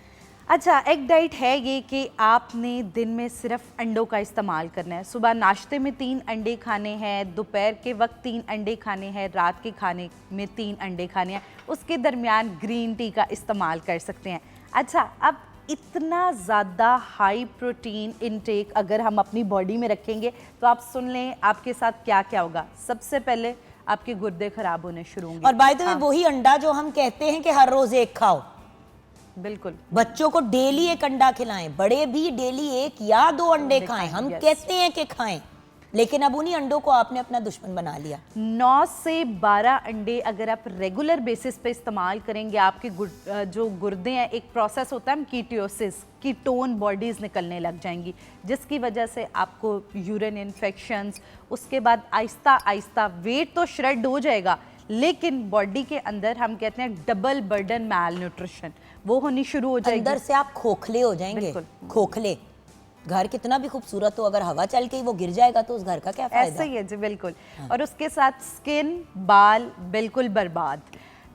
अच्छा, एग डाइट है ये कि आपने दिन में सिर्फ अंडों का इस्तेमाल करना है। सुबह नाश्ते में 3 अंडे खाने हैं, दोपहर के वक्त 3 अंडे खाने हैं, रात के खाने में 3 अंडे खाने हैं, उसके दरमियान ग्रीन टी का इस्तेमाल कर सकते हैं। अच्छा, अब इतना ज़्यादा हाई प्रोटीन इनटेक अगर हम अपनी बॉडी में रखेंगे तो आप सुन लें आपके साथ क्या क्या होगा। सबसे पहले आपके गुर्दे खराब होने शुरू होंगे। और बाय द वे वही अंडा जो हम कहते हैं कि हर रोज एक खाओ, बिल्कुल, बच्चों को डेली एक अंडा खिलाएं, बड़े भी डेली 1 या 2 अंडे खाएं। हम कहते हैं कि खाएं, लेकिन अब उन्हीं अंडों को आपने अपना दुश्मन बना लिया। 9 से 12 अंडे अगर आप रेगुलर बेसिस पे इस्तेमाल करेंगे, आपके जो गुर्दे हैं, एक प्रोसेस होता है कीटोसिस, कीटोन बॉडीज़ निकलने लग जाएंगी, जिसकी वजह से आपको यूरिन इन्फेक्शंस, उसके बाद आहिस्ता आहिस्ता वेट तो श्रेड हो जाएगा, लेकिन बॉडी के अंदर हम कहते हैं डबल बर्डन मैल न्यूट्रिशन, वो होनी शुरू हो जाएगी। अंदर से आप खोखले हो जाएंगे, बिल्कुल। खोखले। घर कितना भी खूबसूरत हो, अगर हवा चल के वो गिर जाएगा तो उस घर का क्या फायदा। ऐसा ही है जी, बिल्कुल। और उसके साथ स्किन, बाल बिल्कुल बर्बाद।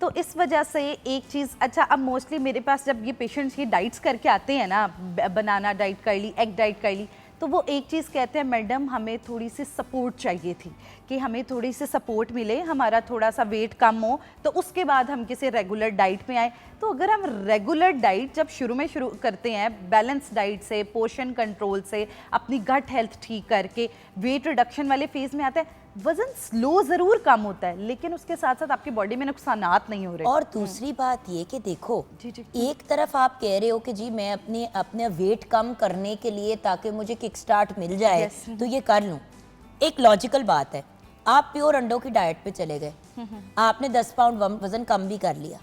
तो इस वजह से एक चीज़, अच्छा अब मोस्टली मेरे पास जब ये पेशेंट्स ये डाइट्स करके आते हैं ना, बनाना डाइट कर ली, एग डाइट कर ली, तो वो एक चीज़ कहते हैं, मैडम हमें थोड़ी सी सपोर्ट चाहिए थी, कि हमें थोड़ी सी सपोर्ट मिले, हमारा थोड़ा सा वेट कम हो, तो उसके बाद हम किसी रेगुलर डाइट में आए। तो अगर हम रेगुलर डाइट जब शुरू करते हैं, बैलेंस डाइट से, पोषण कंट्रोल से, अपनी गट हेल्थ ठीक करके वेट रिडक्शन वाले फेज में आते हैं, वजन स्लो ज़रूर कम होता है, लेकिन उसके साथ साथ आपकी बॉडी में नुकसानात नहीं हो रहे। और दूसरी बात ये कि देखो, जी। एक तरफ आप कह रहे हो कि जी मैं अपने वेट कम करने के लिए ताकि मुझे किक स्टार्ट मिल जाए तो ये कर लूं। एक लॉजिकल बात है, आप प्योर अंडों की डाइट पे चले गए, आपने 10 पाउंड वजन कम भी कर लिया,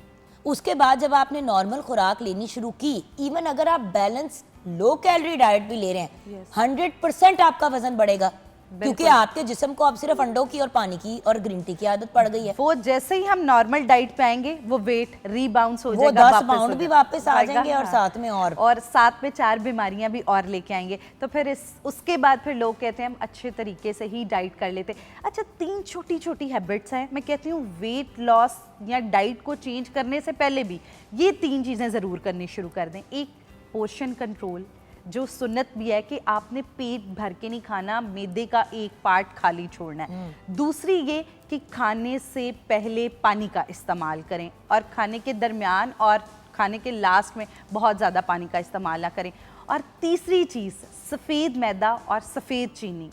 उसके बाद जब आपने नॉर्मल खुराक लेनी शुरू की, इवन अगर आप बैलेंस लो कैलोरी डाइट भी ले रहे हैं, 100% आपका वजन बढ़ेगा, क्योंकि आपके जिस्म को अब सिर्फ अंडों की और पानी की और ग्रीन टी की आदत पड़ गई है। वो जैसे ही हम नॉर्मल डाइट पे आएंगे, वो वेट रीबाउंस हो वो जाएगा, 10 पाउंड भी वापस आ जाएंगे और साथ में और साथ में 4 बीमारियां भी और लेके आएंगे। तो फिर उसके बाद फिर लोग कहते हैं हम अच्छे तरीके से ही डाइट कर लेते। अच्छा, 3 छोटी छोटी हैबिट्स हैं, मैं कहती हूँ वेट लॉस या डाइट को चेंज करने से पहले भी ये 3 चीज़ें ज़रूर करनी शुरू कर दें। एक, पोर्शन कंट्रोल, जो सुन्नत भी है कि आपने पेट भर के नहीं खाना, मैदे का एक पार्ट खाली छोड़ना है। दूसरी ये कि खाने से पहले पानी का इस्तेमाल करें, और खाने के दरमियान और खाने के लास्ट में बहुत ज़्यादा पानी का इस्तेमाल ना करें। और तीसरी चीज़, सफ़ेद मैदा और सफ़ेद चीनी।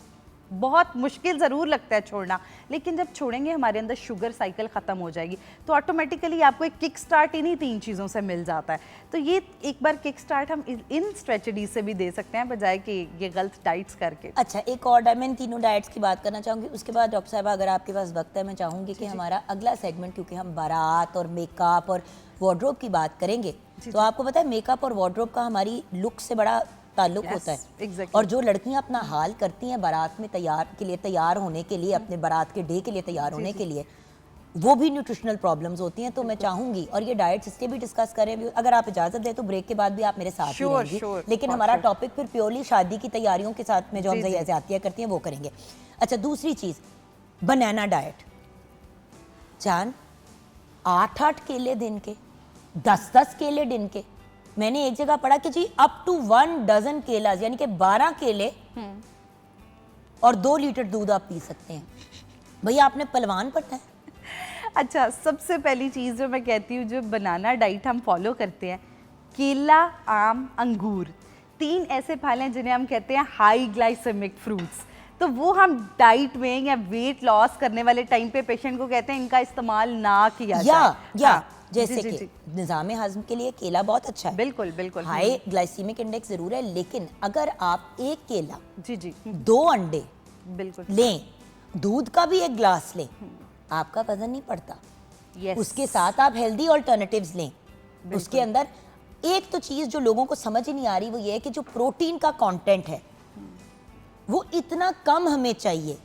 बहुत मुश्किल ज़रूर लगता है छोड़ना, लेकिन जब छोड़ेंगे हमारे अंदर शुगर साइकिल ख़त्म हो जाएगी, तो ऑटोमेटिकली आपको एक किक स्टार्ट इन्हीं 3 चीज़ों से मिल जाता है। तो ये एक बार किक स्टार्ट हम इन स्ट्रेटजीज से भी दे सकते हैं, बजाय कि ये गलत डाइट्स करके। अच्छा, एक और मैं तीनों डाइट्स की बात करना चाहूँगी, उसके बाद डॉक्टर साहब अगर आपके पास वक्त है, मैं चाहूँगी कि हमारा अगला सेगमेंट, क्योंकि हम बारात और मेकअप और वार्डरोब की बात करेंगे, तो आपको पता है मेकअप और वार्डरोब का हमारी लुक से बड़ा ताल्लुक होता है। exactly. और जो लड़कियां अपना हाल करती हैं बारात में तैयार होने के लिए, अपने बारात के डे के लिए तैयार होने के लिए, वो भी न्यूट्रिशनल प्रॉब्लम्स होती हैं। तो मैं चाहूंगी, और ये डाइट्स इसके भी डिस्कस करें, अगर आप इजाजत दें तो ब्रेक के बाद भी आप मेरे साथ ही रहेंगी। लेकिन हमारा टॉपिक फिर प्योरली शादी की तैयारियों के साथ में जो हम ज़्यादतियाँ करती हैं वो करेंगे। अच्छा, दूसरी चीज़, बनाना डाइट। जान, 8-8 केले दिन के, 10-10 केले दिन के। मैंने एक जगह पढ़ा कि जी अप टू 1 डजन केला, यानी कि 12 केले और 2 लीटर दूध आप पी सकते हैं। भैया आपने पहलवान पढ़ना है। अच्छा, सबसे पहली चीज़ जो मैं कहती हूँ, जो बनाना डाइट हम फॉलो करते हैं, केला, आम, अंगूर, 3 ऐसे फल हैं जिन्हें हम कहते हैं हाई ग्लाइसेमिक फ्रूट्स। तो वो हम डाइट में या वेट लॉस करने वाले टाइम पे पेशेंट को कहते हैं इनका इस्तेमाल ना किया जाए। जैसे कि निज़ाम हज़म के लिए केला बहुत अच्छा है, बिल्कुल बिल्कुल, हाई ग्लाइसीमिक इंडेक्स जरूर है, लेकिन अगर आप 1 केला, जी 2 अंडे बिल्कुल लें, दूध का भी 1 ग्लास लें, आपका वजन नहीं पड़ता। उसके साथ आप हेल्दी ऑल्टरनेटिव्स लें, उसके अंदर एक तो चीज़ जो लोगों को समझ ही नहीं आ रही वो ये है कि जो प्रोटीन का कंटेंट है वो इतना कम हमें चाहिए।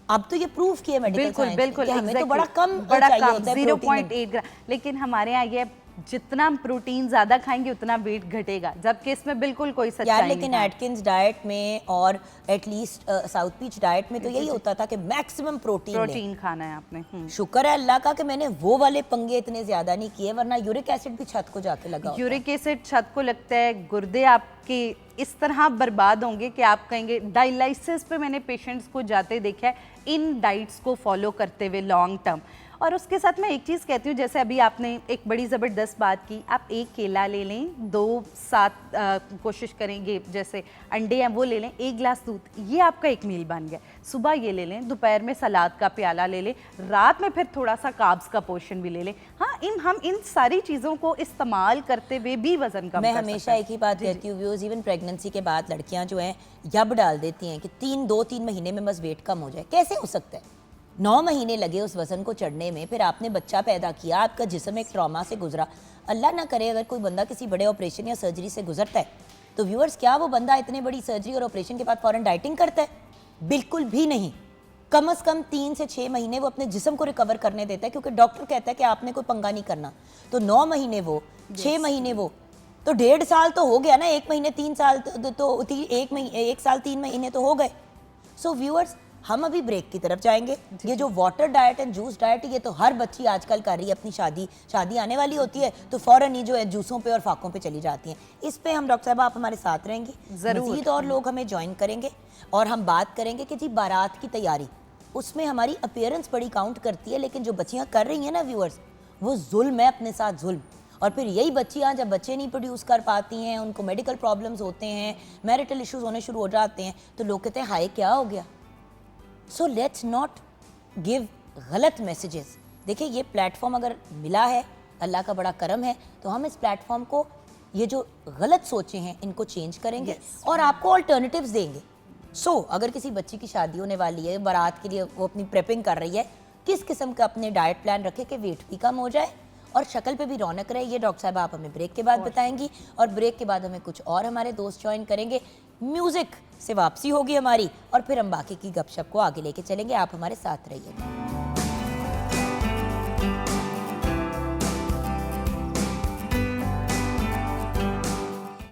अब तो ये प्रूफ किया मेडिकल साइंस बिल्कुल कि हमें तो बड़ा कम 0.8 ग्राम, लेकिन हमारे यहाँ ये जितना प्रोटीन ज्यादा खाएंगे उतना वेट घटेगा, जबकि इसमें बिल्कुल कोई सच्चाई यार, नहीं लेकिन है। एटकिंस डाइट में और एटलीस्ट साउथ बीच डाइट में तो यही होता था कि मैक्सिमम प्रोटीन खाना है आपने। शुक्र है अल्लाह का कि मैंने वो वाले पंगे इतने ज्यादा नहीं किए, वरना यूरिक एसिड भी छत को जाके लगा होता। यूरिक एसिड छत को लगता है, गुर्दे आपके इस तरह बर्बाद होंगे कि आप कहेंगे। डायलिसिस पे मैंने पेशेंट्स को जाते देखा है इन डाइट्स को फॉलो करते हुए लॉन्ग टर्म। और उसके साथ मैं एक चीज़ कहती हूँ, जैसे अभी आपने एक बड़ी ज़बरदस्त बात की, आप 1 केला ले लें, 2 साथ कोशिश करेंगे, जैसे अंडे हैं वो ले लें, 1 गिलास दूध, ये आपका एक मील बन गया। सुबह ये ले लें, दोपहर में सलाद का प्याला ले लें, रात में फिर थोड़ा सा कार्ब्स का पोर्शन भी ले लें। हाँ, हम इन सारी चीज़ों को इस्तेमाल करते हुए भी वजन कम मैं हमेशा एक ही बात कहती हूँ व्यूअर्स, इवन प्रेगनेंसी के बाद लड़कियाँ जो हैं यब डाल देती हैं कि 2-3 महीने में बस वेट कम हो जाए। कैसे हो सकता है? 9 महीने लगे उस वजन को चढ़ने में, फिर आपने बच्चा पैदा किया, आपका जिस्म एक ट्रॉमा से गुजरा। अल्लाह ना करे अगर कोई बंदा किसी बड़े ऑपरेशन या सर्जरी से गुजरता है, तो व्यूअर्स क्या वो बंदा इतने बड़ी सर्जरी और ऑपरेशन के बाद फौरन डाइटिंग करता है? बिल्कुल भी नहीं। कम से कम 3 से 6 महीने वो अपने जिस्म को रिकवर करने देता है, क्योंकि डॉक्टर कहता है कि आपने कोई पंगा नहीं करना। तो 9 महीने वो, 6 महीने वो, तो 1.5 साल तो हो गया ना। 1 महीने 3 साल तो 1 साल 3 महीने तो हो गए। सो व्यूअर्स, हम अभी ब्रेक की तरफ जाएंगे। ये जो water diet and juice diet, ये तो हर बच्ची आजकल कर रही है। अपनी शादी आने वाली होती है तो फौरन ही जो है जूसों पे और फाकों पे चली जाती हैं। इस पे हम डॉक्टर साहब आप हमारे साथ रहेंगी, मज़ीद और लोग हमें ज्वाइन करेंगे और हम बात करेंगे कि जी बारात की तैयारी, उसमें हमारी अपीयरेंस बड़ी काउंट करती है, लेकिन जो बच्चियाँ कर रही हैं ना व्यूअर्स, वो जुल्म है अपने साथ, जुल्म। और फिर यही बच्चियाँ जब बच्चे नहीं प्रोड्यूस कर पाती हैं, उनको मेडिकल प्रॉब्लम्स होते हैं, मैरिटल इश्यूज होने शुरू हो जाते हैं, तो लोग कहते हैं हाय क्या हो गया। सो लेट्स नॉट गिव गलत मैसेजेस। देखिए, ये प्लेटफॉर्म अगर मिला है, अल्लाह का बड़ा करम है, तो हम इस प्लेटफॉर्म को, ये जो गलत सोचे हैं इनको चेंज करेंगे और आपको अल्टरनेटिव्स देंगे। सो अगर किसी बच्ची की शादी होने वाली है, बारात के लिए वो अपनी प्रेपिंग कर रही है, किस किस्म का अपने डाइट प्लान रखे कि वेट भी कम हो जाए और शक्ल पे भी रौनक रहे, ये डॉक्टर साहब आप हमें ब्रेक के बाद बताएंगी। और ब्रेक के बाद हमें कुछ और हमारे दोस्त ज्वाइन करेंगे, म्यूज़िक से वापसी होगी हमारी और फिर हम बाकी की गपशप को आगे लेके चलेंगे। आप हमारे साथ रहिएगा।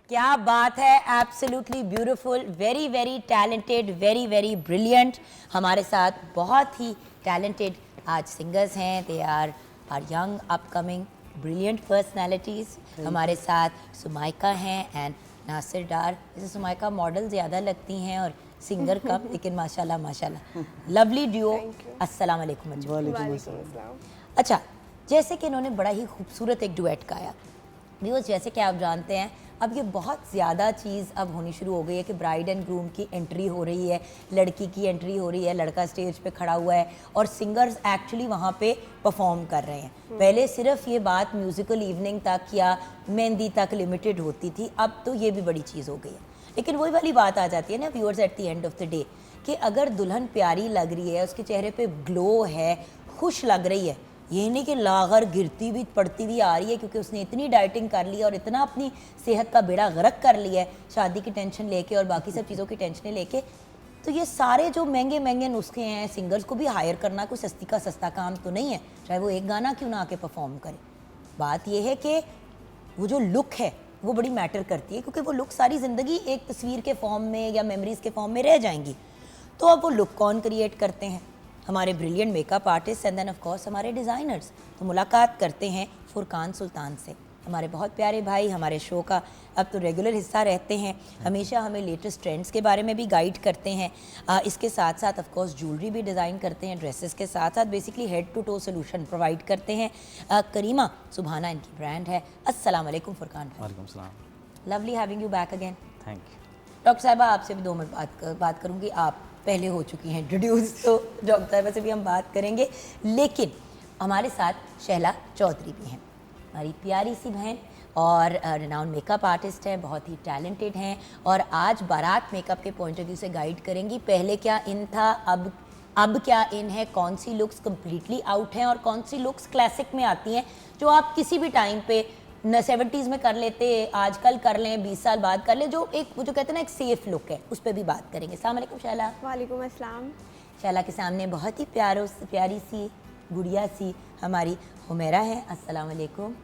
क्या बात है, absolutely beautiful, very very talented, very very brilliant. हमारे साथ बहुत ही टैलेंटेड आज सिंगर्स हैं। They are young upcoming brilliant personalities. हमारे साथ सुमाइका हैं एंड नासिर डार। जैसे सुमाइका मॉडल ज़्यादा लगती हैं और सिंगर कम, लेकिन माशाल्लाह माशाल्लाह लवली ड्यूओ। अस्सलाम वालेकुम। अच्छा, जैसे कि इन्होंने बड़ा ही खूबसूरत एक डुएट गाया। व्यूअर्स, जैसे कि आप जानते हैं, अब ये बहुत ज़्यादा चीज़ अब होनी शुरू हो गई है कि ब्राइड एंड ग्रूम की एंट्री हो रही है, लड़की की एंट्री हो रही है, लड़का स्टेज पे खड़ा हुआ है और सिंगर्स एक्चुअली वहाँ पे परफॉर्म कर रहे हैं। पहले सिर्फ ये बात म्यूज़िकल इवनिंग तक या मेहंदी तक लिमिटेड होती थी, अब तो ये भी बड़ी चीज़ हो गई है। लेकिन वही वाली बात आ जाती है ना viewers, at the end of the day, कि अगर दुल्हन प्यारी लग रही है, उसके चेहरे पे ग्लो है, खुश लग रही है, ये नहीं कि लागर गिरती भी पड़ती भी आ रही है क्योंकि उसने इतनी डाइटिंग कर ली और इतना अपनी सेहत का बेड़ा गर्क कर लिया है शादी की टेंशन लेके और बाकी सब चीज़ों की टेंशनें लेके। तो ये सारे जो महंगे महंगे नुस्खे हैं, सिंगर्स को भी हायर करना कोई सस्ती का सस्ता काम तो नहीं है, चाहे वो एक गाना क्यों ना आके परफॉर्म करे। बात यह है कि वो जो लुक है वो बड़ी मैटर करती है, क्योंकि वो लुक सारी ज़िंदगी एक तस्वीर के फॉर्म में या मेमोरीज़ के फॉर्म में रह जाएंगी। तो अब वो लुक कौन क्रिएट करते हैं? हमारे brilliant makeup artist and then of course हमारे डिज़ाइनर्स। तो मुलाकात करते हैं फुरकान सुल्तान से, हमारे बहुत प्यारे भाई, हमारे शो का अब तो रेगुलर हिस्सा रहते हैं, हमेशा हमें लेटेस्ट ट्रेंड्स के बारे में भी गाइड करते हैं। इसके साथ साथ ऑफ कोर्स ज्वेलरी भी डिज़ाइन करते हैं, ड्रेसेस के साथ साथ basically head to toe solution provide करते हैं। करीमा सुभाना इनकी ब्रांड है। अस्सलाम वालेकुम फुरकान भाई। वालेकुम सलाम। Lovely having you back again. Thank you. Doctor साहिबा, आपसे भी 2 मिनट बात करूँगी, आप पहले हो चुकी हैं इंट्रोड्यूस, तो डॉक्टर साहिबा से भी हम बात करेंगे। लेकिन हमारे साथ शहला चौधरी भी हैं, हमारी प्यारी सी बहन और रिनाउंड मेकअप आर्टिस्ट हैं, बहुत ही टैलेंटेड हैं और आज बारात मेकअप के पॉइंट ऑफ व्यू से गाइड करेंगी। पहले क्या इन था, अब क्या इन है, कौन सी लुक्स कम्प्लीटली आउट हैं और कौन सी लुक्स क्लासिक में आती हैं जो आप किसी भी टाइम पे 70s में कर लेते, आजकल कर लें, 20 साल बाद कर लें, जो एक वो जो कहते हैं ना एक सेफ लुक है, उस पर भी बात करेंगे। अस्सलाम वालेकुम शैला। वालेकुम अस्सलाम। शैला के सामने बहुत ही प्यारी सी गुड़िया सी हमारी हुमैरा है। अस्सलाम वालेकुम।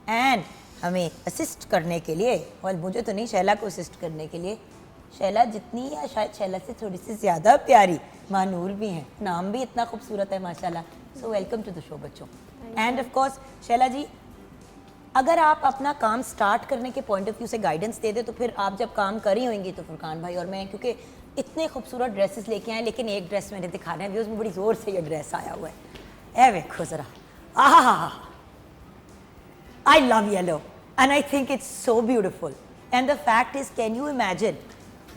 एंड हमें असिस्ट करने के लिए, और मुझे तो नहीं, शैला को असिस्ट करने के लिए, शैला जितनी या शायद शैला से थोड़ी सी ज़्यादा प्यारी मानूर भी हैं, नाम भी इतना खूबसूरत है माशाल्लाह। So welcome to the show बच्चों। And of course Shaila ji, अगर आप अपना काम स्टार्ट करने के पॉइंट ऑफ व्यू से गाइडेंस दे दे, तो फिर आप जब काम कर ही होंगी तो फुरकान भाई और मैं, क्योंकि इतने खूबसूरत ड्रेसेस लेके आए, लेकिन एक ड्रेस मैंने दिखाना है, उसमें बड़ी ज़ोर से ये ड्रेस आया हुआ है, ए देखो ज़रा, I love yellow and I think it's so beautiful and the fact is, can you imagine,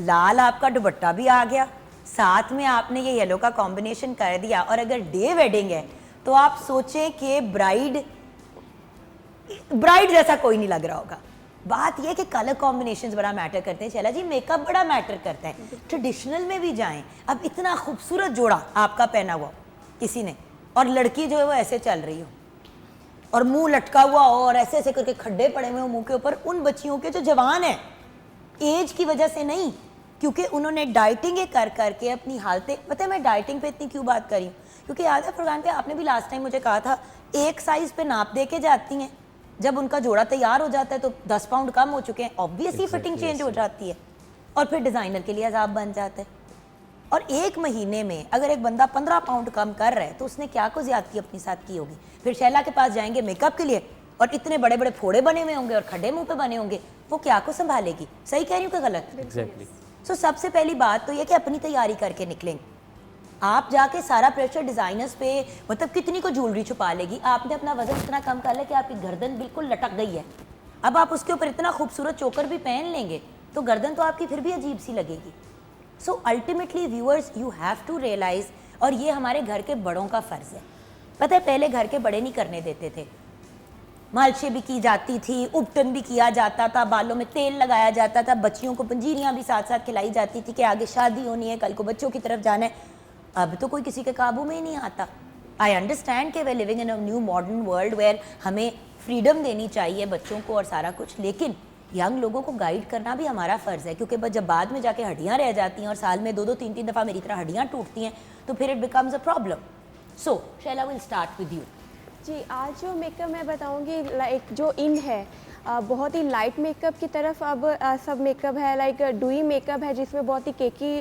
लाल आपका दुपट्टा भी आ गया, साथ में आपने ये येलो का कॉम्बिनेशन कर दिया, और अगर डे वेडिंग है तो आप सोचें कि ब्राइड जैसा कोई नहीं लग रहा होगा। बात यह कि कलर कॉम्बिनेशंस बड़ा मैटर करते हैं। शैला जी, मेकअप बड़ा मैटर करता है, ट्रेडिशनल में भी जाएं। अब इतना खूबसूरत जोड़ा आपका पहना हुआ किसी ने, और लड़की जो है वो ऐसे चल रही हो और मुंह लटका हुआ हो और ऐसे ऐसे करके खड्डे पड़े हुए हो मुंह के ऊपर, उन बच्चियों के जो जवान है, एज की वजह से नहीं, क्योंकि उन्होंने डाइटिंग कर करके अपनी हालतें, पता है मैं डाइटिंग पे इतनी क्यों बात कर रही हूँ, क्योंकि याद है फरहान भाई आपने भी लास्ट टाइम मुझे कहा था एक साइज पे नाप दे के जाती हैं, जब उनका जोड़ा तैयार हो जाता है तो 10 पाउंड कम हो चुके हैं, ऑब्वियसली फिटिंग चेंज हो जाती है और फिर डिज़ाइनर के लिए अजाब बन जाता है। और एक महीने में अगर एक बंदा 15 पाउंड कम कर रहा है तो उसने क्या को ज्यादती अपने साथ की होगी। फिर शैला के पास जाएंगे मेकअप के लिए और इतने बड़े बड़े फोड़े बने हुए होंगे और खड्डे मुंह पे बने होंगे, वो क्या को संभालेगी। सही कह रही हूँ कि गलत? एग्जैक्टली। सो सबसे पहली बात तो ये कि अपनी तैयारी करके निकलें। आप जाके सारा प्रेशर डिजाइनर्स पे, मतलब कितनी को ज्वेलरी छुपा लेगी। आपने अपना वजन इतना कम कर लिया कि आपकी गर्दन बिल्कुल लटक गई है, अब आप उसके ऊपर इतना खूबसूरत चोकर भी पहन लेंगे तो गर्दन तो आपकी फिर भी अजीब सी लगेगी। So ultimately viewers you have to realise, और ये हमारे घर के बड़ों का फ़र्ज़ है। पता है पहले घर के बड़े नहीं करने देते थे, मालशे भी की जाती थी, उपटन भी किया जाता था, बालों में तेल लगाया जाता था, बच्चियों को पंजीरियाँ भी साथ साथ खिलाई जाती थी कि आगे शादी होनी है, कल को बच्चों की तरफ जाना है। अब तो कोई किसी के काबू में ही नहीं आता। आई अंडरस्टैंड कि we living in a new modern world where हमें फ्रीडम देनी चाहिए बच्चों को और सारा कुछ, लेकिन यंग लोगों को गाइड करना भी हमारा फ़र्ज़ है, क्योंकि जब बाद में जाके हड्डियाँ रह जाती हैं और साल में 2-2 3-3 दफ़ा मेरी तरह हड्डियाँ टूटती हैं तो फिर it becomes a problem. So Shaila will start with you. जी, आज जो मेकअप मैं बताऊंगी लाइक जो इन है बहुत ही लाइट मेकअप की तरफ अब सब मेकअप है, लाइक डुई मेकअप है जिसमें बहुत ही केकी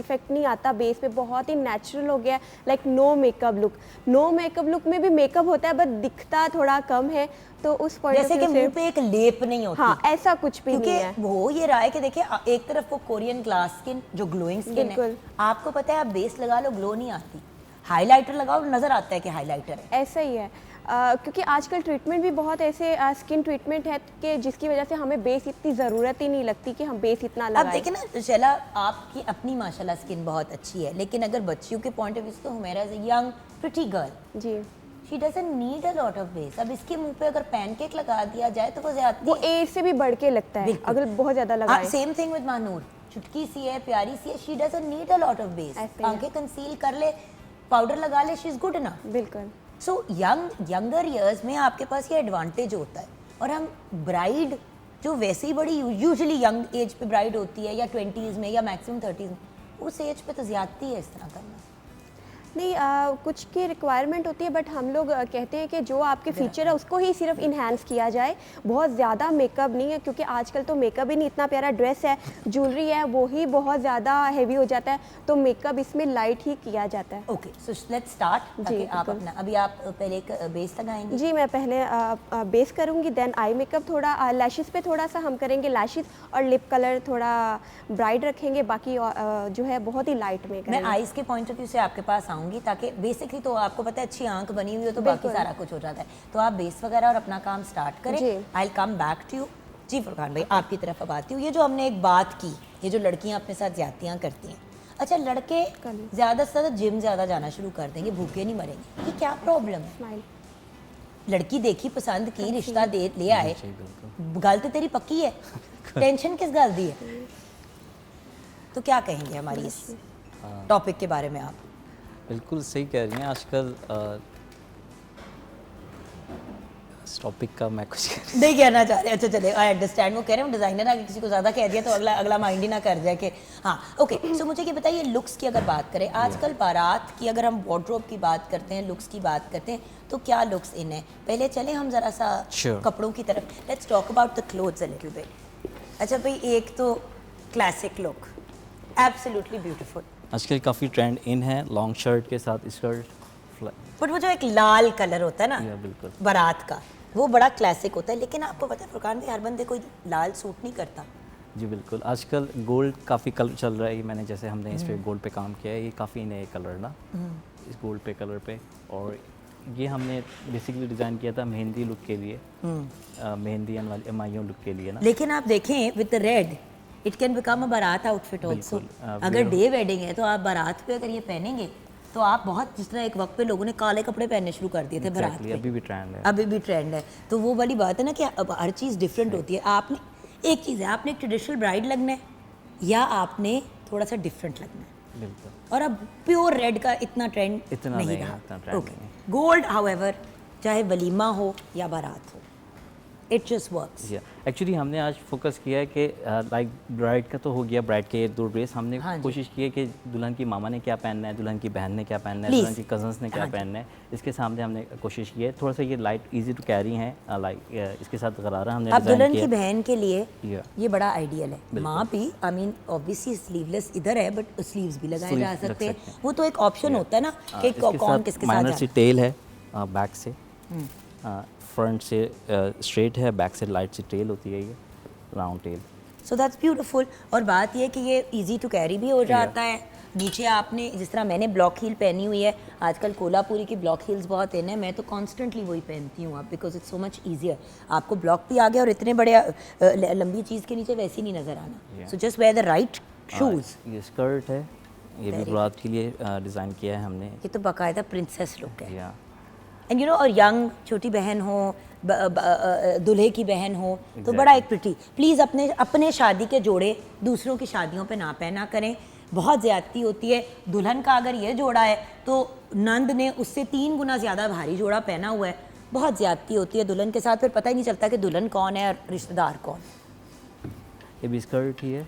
इफेक्ट नहीं आता बेस पे, बहुत ही नेचुरल हो गया, like no makeup look. No makeup look में भी मेकअप होता है बट दिखता थोड़ा कम है, तो उस पॉइंट जैसे कि मुंह पे एक लेप नहीं होती। हाँ, ऐसा कुछ भी नहीं है। क्योंकि वो ये रहा है कि देखिए एक तरफ वो कोरियन ग्लास स्किन जो ग्लोइंग स्किन है, बिल्कुल। आपको पता है आप बेस लगा लो ग्लो नहीं आती, हाइलाइटर लगाओ नजर आता है कि हाइलाइटर है। ऐसा ही है क्योंकि आजकल ट्रीटमेंट भी बहुत ऐसे स्किन ट्रीटमेंट है कि जिसकी वजह से हमें बेस इतनी ज़रूरत ही नहीं लगती कि हम बेस इतना अब लगाएं। देखिए ना शैला, आपकी अपनी माशाल्लाह स्किन बहुत अच्छी है, लेकिन अगर बच्चियों के पॉइंट ऑफ व्यू से तो Humaira is a young pretty girl, जी, she doesn't need a lot of base. अब इसके मुंह पे अगर पैनकेक लगा दिया जाए तो वो ज्यादा वो एज से भी बढ़ के लगता है बिल्कुल। अगर बहुत ज़्यादा लगाएं। सेम थिंग विद मानूर, चुटकी सी है, प्यारी सी है, she doesn't need a lot of base. ऐसे ही है। आंखें कंसील कर ले, पाउडर लगा ले, शी इज गुड इनफ। बिल्कुल। सो यंगर ईयर्स में आपके पास ये एडवांटेज होता है। और हम ब्राइड जो वैसे ही बड़ी यूजुअली यंग एज पे ब्राइड होती है या 20s में या मैक्सिमम 30s में, उस एज पे तो ज्यादती है इस तरह करना। नहीं कुछ की रिक्वायरमेंट होती है बट हम लोग कहते हैं कि जो आपके फीचर है उसको ही सिर्फ इन्हांस किया जाए, बहुत ज़्यादा मेकअप नहीं है, क्योंकि आजकल तो मेकअप ही नहीं, इतना प्यारा ड्रेस है, ज्वेलरी है, वो ही बहुत ज़्यादा हैवी हो जाता है, तो मेकअप इसमें लाइट ही किया जाता है। Okay, so let's start. जी, आप बिल्कुल। अपना अभी आप पहले एक बेस लगाएंगे। जी, मैं पहले बेस करूँगी, देन आई मेकअप, थोड़ा लैशेस पे थोड़ा सा हम करेंगे लैशेस, और लिप कलर थोड़ा ब्राइट रखेंगे, बाकी जो है बहुत ही लाइट में मैं करेंगे। आईज के पॉइंट ऑफ व्यू से आपके पास आऊंगी, ताकि बेसिकली तो आपको पता है अच्छी आंख बनी हुई हो तो बाकी बिल्कुल। सारा कुछ हो जाता है। तो आप बेस वगैरह और अपना काम स्टार्ट करें। जी। I will come back to you. जी फरहान भाई, आपकी तरफ अब आती हूँ। ये जो हमने एक बात की, ये जो लड़कियां अपने साथ ज्यादतियां करती हैं, अच्छा लड़के ज़्यादा से ज़्यादा जिम ज़्यादा जाना शुरू कर देंगे, भूखे नहीं मरेंगे, ये क्या प्रॉब्लम है? स्माइल। लड़की देखी, पसंद की, रिश्ता दे ले आए, गल तो तेरी पक्की है, टेंशन किस गल दी है? तो क्या कहेंगे हमारी इस टॉपिक के बारे में आप? बिल्कुल सही कह रही हैं। आजकल इस टॉपिक का मैं कुछ नहीं कहना चाह रहे। अच्छा चले, आई अंडरस्टैंड। वो कह रहे हैं डिज़ाइनर अगर किसी को ज़्यादा कह दिया तो अगला माइंड ही ना कर जाए कि हाँ। ओके, सो मुझे ये बताइए, लुक्स की अगर बात करें, आजकल बारात की अगर हम वार्डरोब की बात करते हैं, लुक्स की बात करते हैं, तो क्या लुक्स इन है? पहले चले हम ज़रा सा Sure. कपड़ों की तरफ। Let's talk about the clothes a little bit. अच्छा भाई, एक तो क्लासिक लुक, एब्सोल्युटली ब्यूटीफुल, आजकल काफ़ी ट्रेंड इन है, लॉन्ग शर्ट के साथ स्कर्ट। बट वो जो एक लाल कलर होता है ना बिल्कुल बारात का, वो बड़ा क्लासिक होता है। लेकिन आपको पता है फुरकान भाई, हर बंदे कोई लाल सूट नहीं करता। जी बिल्कुल। आजकल गोल्ड काफ़ी कलर चल रहा है, मैंने जैसे हमने इस पे गोल्ड पे काम किया है, ये काफ़ी नए कलर ना इस गोल्ड पे कलर पे, और ये हमने बेसिकली डिज़ाइन किया था मेहंदी लुक के लिए, मेहंदी वाली एमआईओ लुक के लिए ना। लेकिन आप देखें with the read it can become a बारात आउटफिट ऑल्सो। बिल्कुल, अगर डे वेडिंग है तो आप बारात पे अगर ये पहनेंगे तो आप बहुत, जिस तरह एक वक्त पे लोगों ने काले कपड़े पहनने शुरू कर दिए थे बारात Exactly, पे, अभी भी ट्रेंड है। अभी भी ट्रेंड है। तो वो वाली बात है ना कि अब हर चीज़ डिफरेंट होती है। आपने एक चीज़ है, आपने एक ट्रेडिशनल ब्राइड लगना है या आपने थोड़ा सा डिफरेंट लगना है। बिल्कुल। और अब प्योर रेड का इतना ट्रेंड इतना नहीं नहीं, रहा। इतना trend ओके, नहीं। गोल्ड हाउएवर, चाहे वलीमा हो या बारात हो, इट जस्ट वर्क्स। एक्चुअली हमने आज फोकस किया है कि लाइक ब्राइड का तो हो गया, ब्राइड के 2 ड्रेस हमने हाँ जी। कोशिश की है कि दुल्हन की मामा ने क्या पहनना है, दुल्हन की बहन ने क्या पहनना है, Please। दुल्हन की कजन्स ने क्या हाँ जी। पहनना है, इसके सामने हमने कोशिश की है। थोड़ा सा ये लाइट इजी टू कैरी है, लाइक इसके साथ गरारा हमने अब डिज़ाइन दुल्हन किया की बहन के लिए Yeah। ये बड़ा आइडियल है। माँ भी आई मीन ऑब्वियसली स्लीवलेस इधर है बट स्लीव्स भी लगाए जा Sleeves लग सकते हैं, सकते हैं। वो तो एक ऑप्शन होता है ना कि कौन किसके साथ माइनर जाए। सी टेल है बैक से, फ्रंट से स्ट्रेट है, बैक से लाइट सी टेल होती है, ये round tail. So that's beautiful. और बात ये है कि ये इजी टू कैरी भी हो जाता है। नीचे आपने जिस तरह मैंने ब्लॉक हील पहनी हुई है, आजकल कोलापुरी की ब्लॉक हील्स बहुत इन है, मैं तो कॉन्स्टेंटली वही पहनती हूँ अब, because it's so much easier. आपको ब्लॉक भी आ गया और इतने बड़े लंबी चीज़ के नीचे वैसे ही नहीं नज़र आना। So just wear the right shoes. ये स्कर्ट है, ये भी बारात के लिए डिज़ाइन किया है हमने। ये तो बाकायदा प्रिंसेस लुक है। या एंड यू नो, और यंग छोटी बहन हो, दूल्हे की बहन हो, तो बड़ा एक प्रिटी। प्लीज़ अपने शादी के जोड़े दूसरों की शादियों पे ना पहना करें, बहुत ज़्यादती होती है। दुल्हन का अगर ये जोड़ा है तो नंद ने उससे 3 गुना ज़्यादा भारी जोड़ा पहना हुआ है, बहुत ज़्यादती होती है दुल्हन के साथ। फिर पता ही नहीं चलता कि दुल्हन कौन है और रिश्तेदार कौन। ये भी स्कर्ट ही है।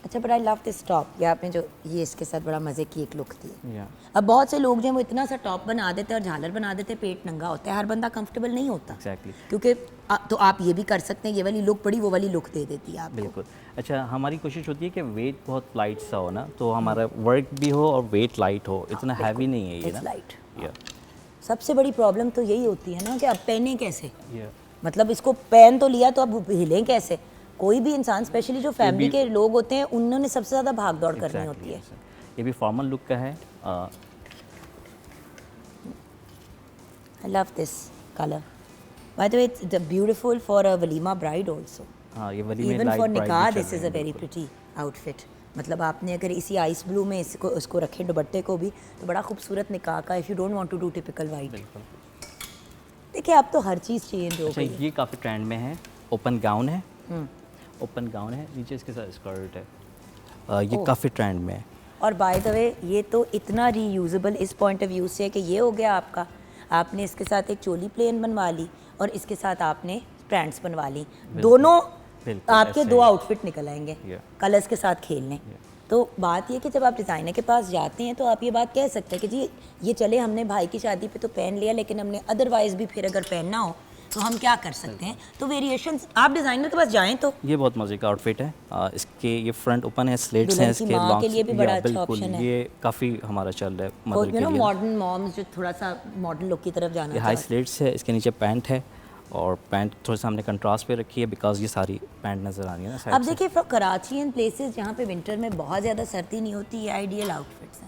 अच्छा, but I love this top. ये आपने जो ये इसके साथ बड़ा मज़े की एक लुक दी। या अब बहुत से लोग जो हैं वो इतना सा टॉप बना देते हैं और झालर बना देते हैं, पेट नंगा होता है, हर बंदा कंफर्टेबल नहीं होता। एग्जैक्टली, क्योंकि तो आप ये भी कर सकते हैं, ये वाली लुक बड़ी वो वाली लुक दे देती है आपको। बिल्कुल। अच्छा, हमारी कोशिश होती है कि वेट बहुत लाइट सा हो ना, तो हमारा वर्क भी हो और वेट लाइट हो, इतना हैवी नहीं है ये It's ना। light। या सबसे बड़ी प्रॉब्लम तो यही होती है ना कि अब पहने कैसे, या मतलब इसको पहन तो लिया तो अब हिलें कैसे। कोई भी इंसान, स्पेशली जो फैमिली के लोग होते हैं, उन्होंने सबसे ज़्यादा भाग दौड़ करनी होती है। ये भी फॉर्मल लुक का है। I love this colour. By the way, it's beautiful for a walima bride also. हाँ, ये वली में इवन लाइट फॉर ब्राइट निकाह भी चल दिस इज़ रहे अ हैं, वेरी बिल्कुल। Pretty outfit. मतलब आपने अगर इसी आइस ब्लू में इसको रखें दुपट्टे को भी, तो बड़ा खूबसूरत निकाह का, if you don't want to do typical white. बिल्कुल। देखिए अब तो हर चीज़ चेंज हो अच्छा, गई है। ये काफ़ी ट्रेंड में है। ओपन गाउन है, ओपन गाउन है, नीचे इसके साथ स्कर्ट है। ये काफ़ी ट्रेंड में है। और बाय द वे, ये तो इतना रीयूजेबल इस पॉइंट ऑफ व्यू से है कि ये हो गया आपका, आपने इसके साथ एक चोली प्लेन बनवा ली और इसके साथ आपने पैंट्स बनवा ली, दोनों बिल्कुल, आपके ऐसे 2 ही। आउटफिट निकल आएंगे Yeah। कलर्स के साथ खेलने। तो बात ये कि जब आप डिज़ाइनर के पास जाते हैं तो आप ये बात कह सकते हैं कि जी ये चले, हमने भाई की शादी पे तो पहन लिया, लेकिन हमने अदरवाइज भी फिर अगर पहनना हो तो हम क्या कर सकते हैं। तो वेरिएशंस, आप डिज़ाइनर के पास जाएं तो ये बहुत मज़े का आउटफिट है। इसके ये फ्रंट ओपन है, स्लेट्स दुल्हन हैं की इसके माँ लॉन्ग। के लिए भी बड़ा अच्छा बिल्कुल, option है। ये काफ़ी हमारा चल रहा है मदर यू के नो लिए। मॉडर्न मॉम्स जो थोड़ा सा मॉडर्न लुक की तरफ जाना ये हाई चाहते हैं। स्लेट्स है, इसके नीचे पैंट है और पैंट थोड़ा सा हमने कंट्रास्ट पे रखी है बिकॉज ये सारी पैंट नज़र आ रही है ना साइड अब से। देखिए, फ्रॉम कराची एंड प्लेसेस जहाँ पे विंटर में बहुत ज़्यादा सर्दी नहीं होती, ये आइडियल आउटफिट्स हैं,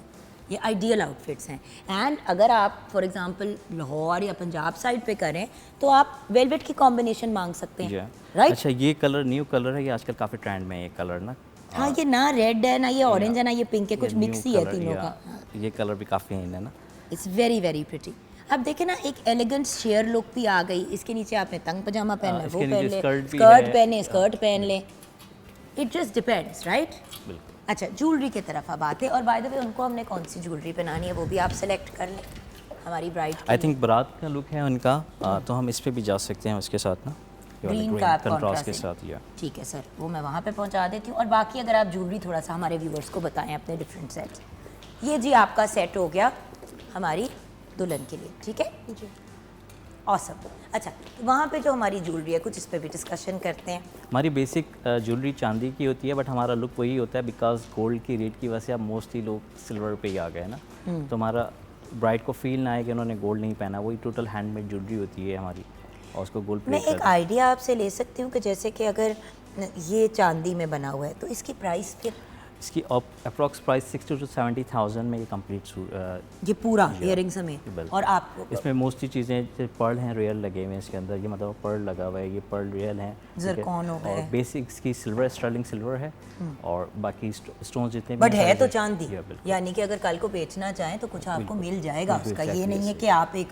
ये आइडियल आउटफिट्स हैं। एंड अगर आप फॉर एग्जांपल लाहौर या पंजाब साइड पे करें तो आप वेलवेट की कॉम्बिनेशन मांग सकते हैं, राइट। अच्छा, ये कलर न्यू कलर है, ये आजकल काफ़ी ट्रेंड में है ये कलर ना। हाँ, ये ना रेड है ना ये ऑरेंज है ना ये पिंक है, कुछ ये new मिक्स ही है colour, तीनों या का। ये कलर भी काफ़ी है ना। It's very very pretty. अब देखें ना, एक एलिगेंट शेयर लुक भी आ गई। इसके नीचे आपने तंग पजामा पहनना है, वो इसके पहन नीचे ले, skirt भी स्कर्ट है। पहने, स्कर्ट पहन ले। It just depends, right. बिल्कुल। अच्छा, ज्वेलरी की तरफ अब आते हैं। और बाय द वे, उनको हमने कौन सी ज्वेलरी पहनानी है वो भी आप सेलेक्ट कर लें हमारी ब्राइड। आई थिंक बारात का लुक है उनका, तो हम इस पे भी जा सकते हैं उसके साथ ना, ग्रीन का आप कंट्रास्ट के contrast साथ। या ठीक है सर, वो मैं वहाँ पे पहुँचा देती हूँ। और बाकी अगर आप ज्वेलरी थोड़ा सा हमारे व्यूअर्स को बताएं अपने डिफरेंट सेट्स। ये जी आपका सेट हो गया हमारी दुल्हन के लिए, ठीक है जी। ऑसम। अच्छा, तो वहाँ पे जो हमारी ज्वेलरी है, कुछ इस पर भी डिस्कशन करते हैं। हमारी बेसिक ज्वेलरी चांदी की होती है, बट हमारा लुक वही होता है बिकॉज गोल्ड की रेट की वजह से अब मोस्टली लोग सिल्वर पे ही आ गए ना, तो हमारा ब्राइड को फील ना आए कि उन्होंने गोल्ड नहीं पहना, वही टोटल हैंडमेड ज्वेलरी होती है हमारी और उसको गोल्ड मैं प्लेट एक आइडिया आपसे ले सकती हूँ कि जैसे कि अगर ये चांदी में बना हुआ है तो इसकी प्राइस फिर इसकी अप्रॉक्स प्राइस 60 to 70,000 में ये कंप्लीट ये पूरा इयरिंग समेत। बिल्कुल। और आपको इसमें मोस्टली चीज़ें जैसे पर्ल हैं, रियल लगे हुए हैं इसके अंदर, ये मतलब पर्ल लगा हुआ है, ये पर्ल रियल हैं, ठीक है? ज़रकॉन हो गए। और बेसिक इसकी सिल्वर, स्टर्लिंग सिल्वर है और बाकी स्टोन जितने भी बट हैं है तो सारे- चांदी, Yeah, बिल्कुल। यानी कि अगर कल को बेचना चाहें तो कुछ आपको मिल जाएगा बिल्कुल, उसका। ये exactly नहीं है ऐसे। कि आप एक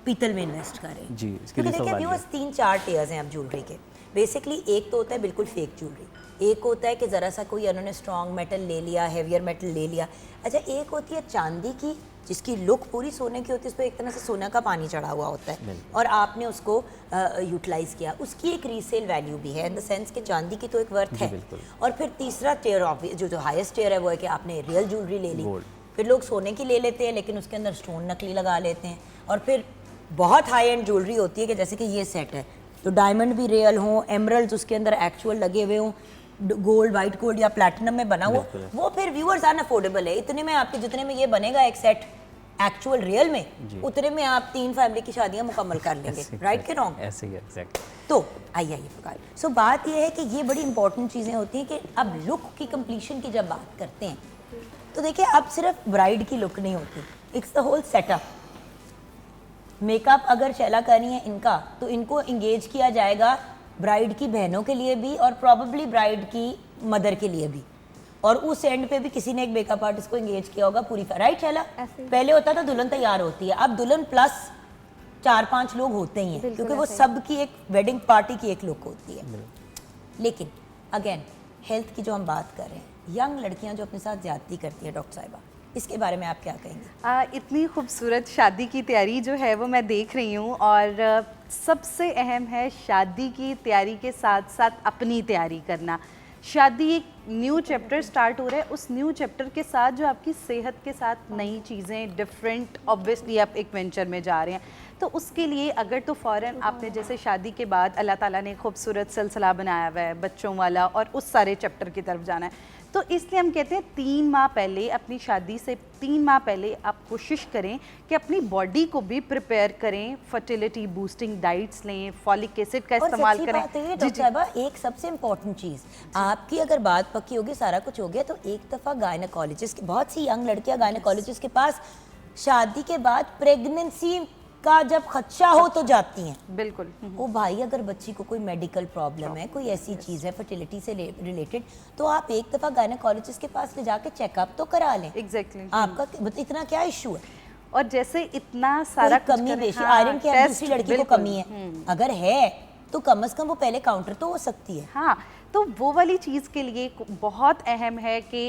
पीतल में इन्वेस्ट करें। जी, इसके क्योंकि लिए देखिए सवाल व्यूअर्स 3-4 टेयर्स हैं अब ज्वेलरी के। बेसिकली एक तो होता है बिल्कुल फेक ज्वेलरी, एक होता है कि ज़रा सा कोई उन्होंने स्ट्रॉन्ग मेटल ले लिया, हेवियर मेटल ले लिया। अच्छा, एक होती है चांदी की जिसकी लुक पूरी सोने की होती है, उस पर एक तरह से सोना का पानी चढ़ा हुआ होता है और आपने उसको यूटिलाइज़ किया, उसकी एक रीसेल वैल्यू भी है इन द सेंस कि चांदी की तो एक वर्थ है। और फिर तीसरा टियर ऑफ जो हाईएस्ट टियर है वो है कि आपने रियल ज्वेलरी ले ली। फिर लोग सोने की ले लेते हैं लेकिन उसके अंदर स्टोन नकली लगा लेते हैं। और फिर बहुत हाई एंड ज्वेलरी होती है कि जैसे कि ये सेट है तो डायमंड भी रियल हों, एमरल्ड्स उसके अंदर एक्चुअल लगे हुए हों, गोल्ड, वाइट गोल्ड या प्लैटिनम में बना हुआ, वो फिर व्यूअर्स अनअफोर्डेबल है। इतने में आपके जितने में ये बनेगा एक सेट एक्चुअल रियल में, उतने में आप 3 फैमिली की शादियां मुकम्मल कर लेंगे। राइट के रॉन्ग? ऐसे ही एग्जैक्ट। तो आइए फकाल, सो बात ये है कि ये बड़ी इंपॉर्टेंट चीज़ें होती हैं कि अब लुक की कंप्लीशन की जब बात करते हैं तो देखिए अब सिर्फ ब्राइड की लुक नहीं होती, it's the whole setup. Makeup अगर चला करनी है इनका तो इनको इंगेज किया जाएगा ब्राइड की बहनों के लिए भी और प्रॉबेबली ब्राइड की मदर के लिए भी, और उस एंड पे भी किसी ने एक मेकअप आर्टिस्ट को एंगेज किया होगा पूरी। राइट चला, पहले होता था दुल्हन तैयार होती है, अब दुल्हन प्लस 4-5 लोग होते ही हैं क्योंकि वो सब की एक वेडिंग पार्टी की एक लुक होती है। लेकिन अगेन हेल्थ की जो हम बात कर रहे हैं, यंग लड़कियां जो अपने साथ ज्यादती करती है, डॉक्टर साहिबा इसके बारे में आप क्या कहेंगे? इतनी खूबसूरत शादी की तैयारी जो है वो मैं देख रही हूँ और सबसे अहम है शादी की तैयारी के साथ साथ अपनी तैयारी करना। शादी एक न्यू चैप्टर स्टार्ट हो रहा है, उस न्यू चैप्टर के साथ जो आपकी सेहत के साथ नई चीज़ें डिफरेंट, ऑब्वियसली आप एक वेंचर में जा रहे हैं तो उसके लिए अगर तो फ़ौरन आपने जैसे शादी के बाद अल्लाह ताला ने खूबसूरत सिलसिला बनाया हुआ है बच्चों वाला और उस सारे चैप्टर की तरफ जाना है, तो इसलिए हम कहते हैं 3 माह पहले, अपनी शादी से 3 माह पहले आप कोशिश करें कि अपनी बॉडी को भी प्रिपेयर करें, फर्टिलिटी बूस्टिंग डाइट्स लें, फॉलिक एसिड का इस्तेमाल करें। डॉक्टर साहिबा एक सबसे इम्पॉर्टेंट चीज़ आपकी अगर बात पक्की होगी, सारा कुछ हो गया तो एक दफ़ा गायनेकोलॉजिस्ट, बहुत सी यंग लड़कियां गायनेकोलॉजिस्ट के पास शादी के बाद प्रेगनेंसी का जब खदशा हो तो जाती हैं। बिल्कुल। ओ भाई, अगर बच्ची को कोई मेडिकल प्रॉब्लम है, कोई ऐसी चीज़ है फर्टिलिटी से रिलेटेड, तो आप एक दफ़ा गायनेकोलॉजिस्ट के पास ले जाके चेकअप तो करा लें। एग्जैक्टली। आपका इतना क्या इशू है? और जैसे इतना सारा कमी बेशी, आयरन की दूसरी लड़की को कमी है, अगर है तो कम से कम वो पहले काउंटर तो हो सकती है। हाँ, तो वो वाली चीज़ के लिए बहुत अहम है कि